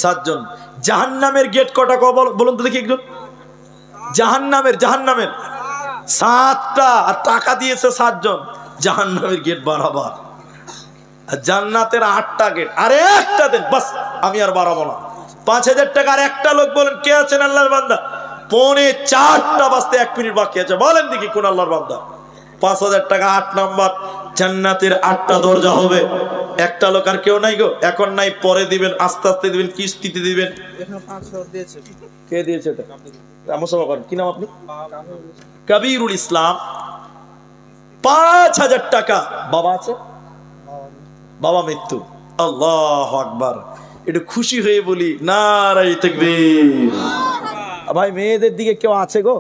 7 জন। জাহান্নামের গেট কটা বলুন তো দেখি একজন। জাহান্নামের 7টা, আর টাকা দিয়েছে 7 জন। জাহান্নামের গেট বাড়াবার, আর জান্নাতের 8টা গেট। আরে একটা দেন বাস, আমি আর বাড়াবো না। 5,000 টাকা আর একটা লোক বলেন কে আছেন আল্লাহর বান্দা? 3:45 বাজতে 1 মিনিট বাকি আছে, বলেন দেখি কোন আল্লাহর বান্দা? 5,000 টাকা 8 নাম্বার, জান্নাতের 8টা দরজা হবে। একটা লোক আর কেউ নাই গো, এখন নাই, পরে দিবেন, আস্তে আস্তে দিবেন, কিস্তিতে দিবেন। কে দিয়েছে এটা? কি নাম আপনি? কবিরুল ইসলাম। 5,000 টাকা। বাবা আছে? বাবা মৃত্যু। আল্লাহু আকবার। একটু খুশি হয়ে বলি নারায়ে তাকবীর। ভাই মেয়েদের দিকে কেউ আছে গো?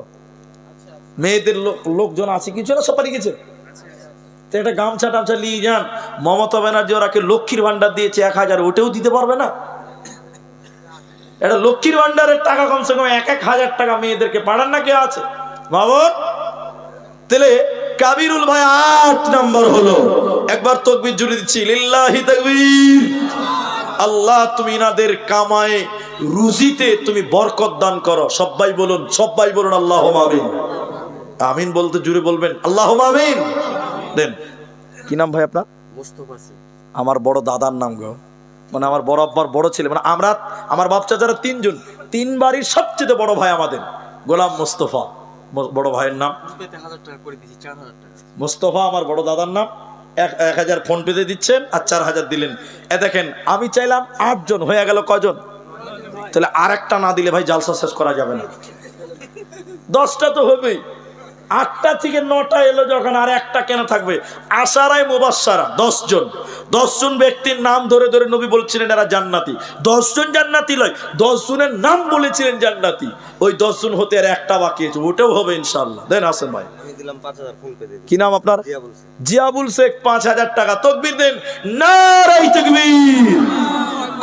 মেয়েদের লোকজন আছে কিছু না? সবাই গেছে তো একটা গামছা টামছা নিয়ে যান। মমতা ব্যানার্জি ওরাকে লক্ষ্মীর ভান্ডার দিয়েছে 1,000, ওটাও দিতে পারবে না? এটা লক্ষ্মীর ভান্ডারের টাকা কমসে কম 1,000 টাকা মেয়েদেরকে পাঠান না। কে আছে বাবর? তাহলে কাবিরুল ভাই 8 নাম্বার হলো। একবার তাকবীর জুড়ে দিচ্ছি, লিল্লাহি তাকবীর। আল্লাহ তুমি ইনাদের কামায়ে রুজিতে তুমি বরকত দান করো। সবাই বলুন আল্লাহুম্মা আমিন। আমিন বলতে জুড়ে বলবেন আল্লাহুম্মা আমিন। দেন। কি নাম ভাই আপনার? মুস্তাফা। আমার বড় দাদার নাম গো, মানে আমার বড় আব্বার বড় ছেলে, মানে আমরা আমার বাপ চাচারা 3 জন, 3 বাড়ির সবচেয়ে বড় ভাই আমাদের গোলাম মোস্তফা। বড় ভাইয়ের নাম মোস্তফা, আমার বড় দাদার নাম। 1,000 ফোন পেতে দিচ্ছেন আর 4,000 দিলেন। এ দেখেন, আমি চাইলাম 8 জন, হয়ে গেল কজন? তাহলে আর একটা না দিলে ভাই জালসা শেষ করা যাবে না। 10টা তো হবেই। 8টা থেকে 9টা এলো যখন, আর একটা কেন থাকবে? আশারায়ে মুবাশশারা 10 জন। 10 জন ব্যক্তির নাম ধরে ধরে নবী বলছিলেন এরা জান্নাতি। 10 জন জান্নাতি নয়, 10 জনের নাম বলেছিলেন জান্নাতি। ওই 10 জন হতে আর একটা বাকি আছে, ওটাও হবে ইনশাআল্লাহ। দেন আসেন ভাই। আমি দিলাম 5,000 ফোন পে দিয়ে। কি নাম আপনার? জিয়াবুল শেখ। 5,000 টাকা। তাকবীর দেন, নারায়ে তাকবীর।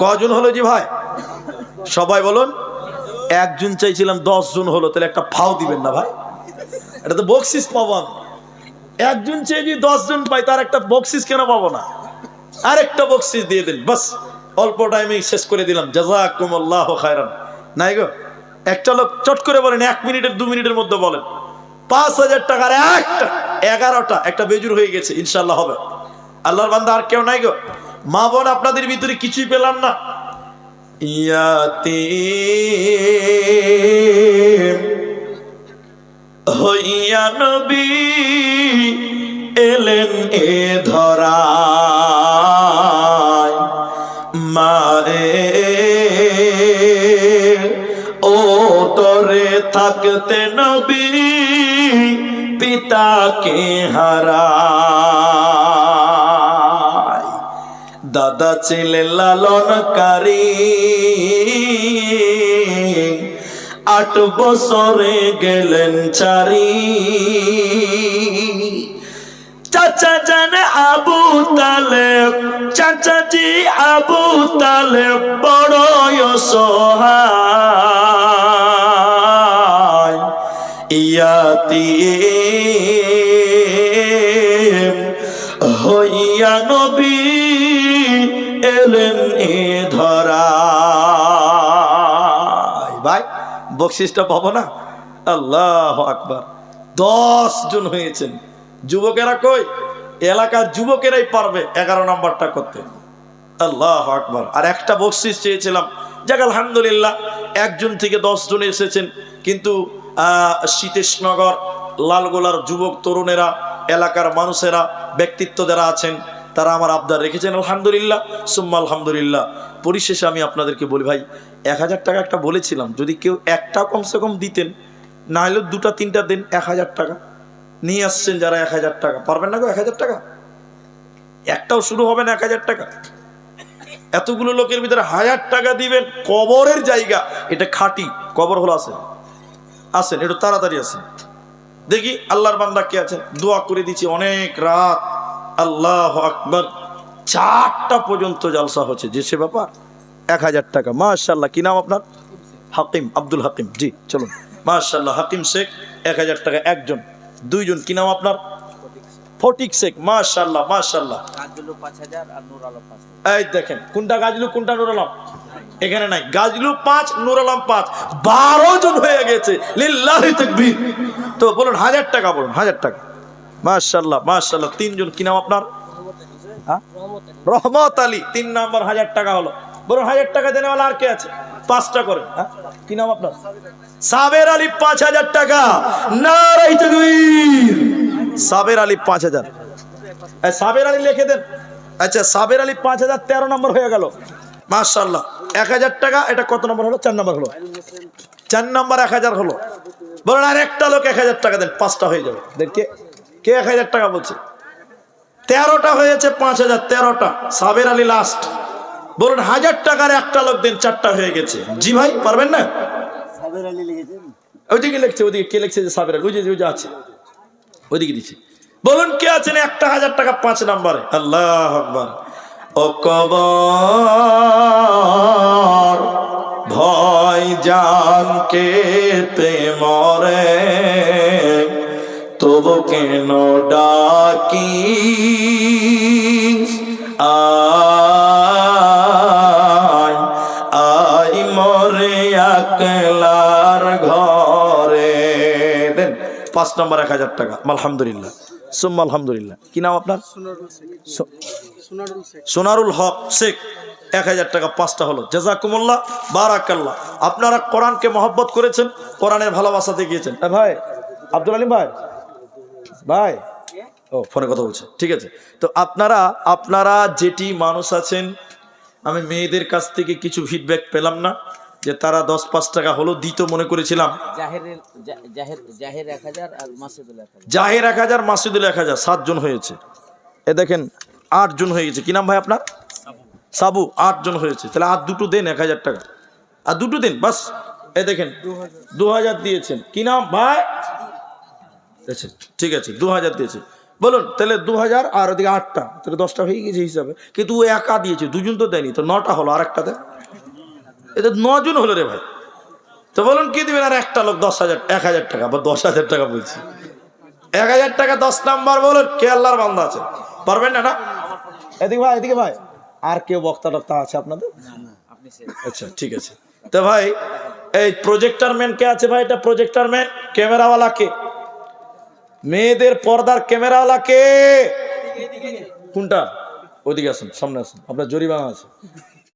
কজন হলো জি ভাই? সবাই বলুন। একজন চাইছিলাম, 10 জন হলো, তাহলে একটা ফাও দিবেন না ভাই? এটা তো বকশিস পাবো আমি। একজন চেয়ে যদি 10 জন পাই, তার একটা বকশিস কেন পাবো না? আরেকটা বকশিস দিয়ে দিন, বাস অল্প টাইমে শেষ করে দিলাম। জাযাকুমুল্লাহু খায়রান। নাই গো, একটা লোক চট করে বলেন, 1 মিনিটের 2 মিনিটের মধ্যে বলেন। 5,000 টাকার একটা 11টা, একটা বেজুর হয়ে গেছে, ইনশাআল্লাহ হবে। আল্লাহর বান্দা আর কেউ নাই গো? মা বোন আপনাদের ভিতরে কিছুই পেলাম না। ইয়াতীম হইয়া নবী এলেন এ ধরায়, মারে ও তরে থাকতে নবী পিতাকে হারায়। দাদা ছিলেন লালনকারী, 8 বছরে গেলেন চারি। চাচা জান আবু তালেব, চাচাজি আবু তালেব বড় অসহায়। ইয়াতীম হইয়া নবী এলেন এ ধরায়। ভাই বকশিসটা পাবো না? আল্লাহু আকবার। 10 জন হয়েছেন। যুবকেরা কই? এলাকার যুবকেরাই পারবে 11 নাম্বারটা করতে। আল্লাহু আকবার। আর একটা বকশিস চেয়েছিলাম, যাক আলহামদুলিল্লাহ 1 জন থেকে 10 জন এসেছেন। কিন্তু শীতেশনগর লালগোলার যুবক তরুণেরা, এলাকার মানুষেরা, ব্যক্তিত্ব যারা আছেন তারা আমার আবদার রেখেছেন, আলহামদুলিল্লাহ সুম্মা আলহামদুলিল্লাহ। পরিশেষে আমি আপনাদেরকে বলি ভাই, 1000 টাকা একটা বলেছিলাম, যদি কেউ একটা কমসে কম দিতেন, না হলেও 2টা 3টা দেন। 1000 টাকা নিয়ে আসছেন যারা, 1000 টাকা পারবেন না গো? 1000 টাকা একটাও শুরু হবে না। 1000 টাকা এতগুলো লোকের ভিতরে 1000 টাকা দিবেন। কবরের জায়গা, এটা খাঁটি কবর হলো। আসেন একটু তাড়াতাড়ি আসেন, দেখি আল্লাহর বান্দা কে আছেন। দোয়া করে দিচ্ছি অনেক রাত, আল্লাহু আকবার, 4টা পর্যন্ত জলসা হচ্ছে। যে সে ব্যাপার 1000 টাকা। মাশাআল্লাহ। কি নাম আপনার? হাকিম, আব্দুল হাকিম। জি চলুন। মাশাআল্লাহ। হাকিম শেখ 1000 টাকা একজন। 2 জন। কি নাম আপনার? ফটিক শেখ। মাশাআল্লাহ মাশাআল্লাহ। গাজলু 5000 আর নূর আলম 5000। এই দেখেন, কোনটা গাজলু কোনটা নূর আলম এখানে নাই। গাজলু 5, নূর আলম 5, 12 জন হয়ে গেছে। লিল্লাহি তাকবীর। তো বলুন 1000 টাকা, বলুন 1000 টাকা। মাশাআল্লাহ মাশাআল্লাহ। 3 জন। কি নাম আপনার? রহমত আলী। 3 নাম্বার 1000 টাকা হলো। বলুন 1000 টাকা দেনেওয়ালা আর কে আছে? 5টা করেন। কি নাম আপনার? সাবের আলী 5000 টাকা। নারে তাকবীর। সাবের আলী 5000। সাবের আলী লিখে দেন। আচ্ছা সাবের আলী 5000, 13 নম্বর হয়ে গেল। মাশাআল্লাহ। 1000 টাকা। এটা কত নম্বর হলো? 4 নম্বর হলো। 4 নম্বর 1000 হলো। বলুন আর একটা লোক 1000 টাকা দেন, 5টা হয়ে যাবে। দেখে কে 1000 টাকা বলছে? 13টা হয়েছে। 5000, 13টা। সাবের আলী লাস্ট। বলুন 1000 টাকার একটা লোক দেন, 4টা হয়ে গেছে। জি ভাই পারবেন না? সাবের আলী লিখেছেন। ওইদিকে লিখছে, ওইদিকে কে লিখছে? যে সাবের আলী, ওই যে আছে ওইদিকে দিচ্ছে। বলুন কে আছেন? একটা 1000 টাকা 5 নম্বরে। আল্লাহু আকবার। ও কবর ভয় জানকে তে মরে, তবু কেন ডাকি আয় আয় মরে একলার ঘরে। দেন 5 নম্বর 1000 টাকা। আলহামদুলিল্লাহ সুম্মা আলহামদুলিল্লাহ। কি নাম আপনার? সোনারুল হক শেখ। 1000 টাকা। 5টা হলো। জাযাকুমুল্লাহ, বারাকাল্লাহ। আপনারা কোরআনকে মহব্বত করেছেন, কোরআনের ভালোবাসা দেখিয়েছেন। ভাই আব্দুল আলিম ভাই, ভাই ও ফোনে কথা বলছে, ঠিক আছে। তো আপনারা যেটি মানুষ আছেন, আমি মেয়েদের কাছ থেকে কিছু ফিডব্যাক পেলাম না যে তারা 10-5 টাকা হলো দিত মনে করেছিলাম। জাহের 1000 আর মাসুদুল 1000। জাহের 1000, মাসুদুল 1000, 7 জন হয়েছে। এ দেখেন 8 জন হয়ে গেছে। কি নাম ভাই আপনার? সাবু। 8 জন হয়েছে। তাহলে আর 2টো দেন 1000 টাকা, আর 2টো দেন বাস। এ দেখেন 2000 দিয়েছেন। কি নাম ভাই? আচ্ছা ঠিক আছে, 2000 দিয়েছে। বলুন তাহলে 2000 আর ওদিকে 8টা, তাহলে 10টা হয়ে গেছে হিসাবে। কিন্তু ও একা দিয়েছে, 2 জন তো দেয়নি, তো 9টা হলো। আর একটা দেন, এদের 9 জন হলো রে ভাই। তো বলুন কি দিবেন? আর একটা লোক 10,000 টাকা বা 10,000 টাকা বলছি। 1000 টাকা 10 নাম্বার। বলুন কে আল্লাহর বান্দা আছে? পারবেন না? না এদিকে ভাই, এদিকে ভাই। আর কেউ বক্তা টক্তা আছে আপনাদের? আচ্ছা ঠিক আছে। তো ভাই এই প্রজেক্টর ম্যান কে আছে ভাই? এটা প্রজেক্টর ম্যান। ক্যামেরাওয়ালা কে? মেয়েদের পর্দার ক্যামেরাওয়ালা কে? কোনটা? ওইদিকে আসুন, সামনে আসুন, আপনার জরিমানা আছে।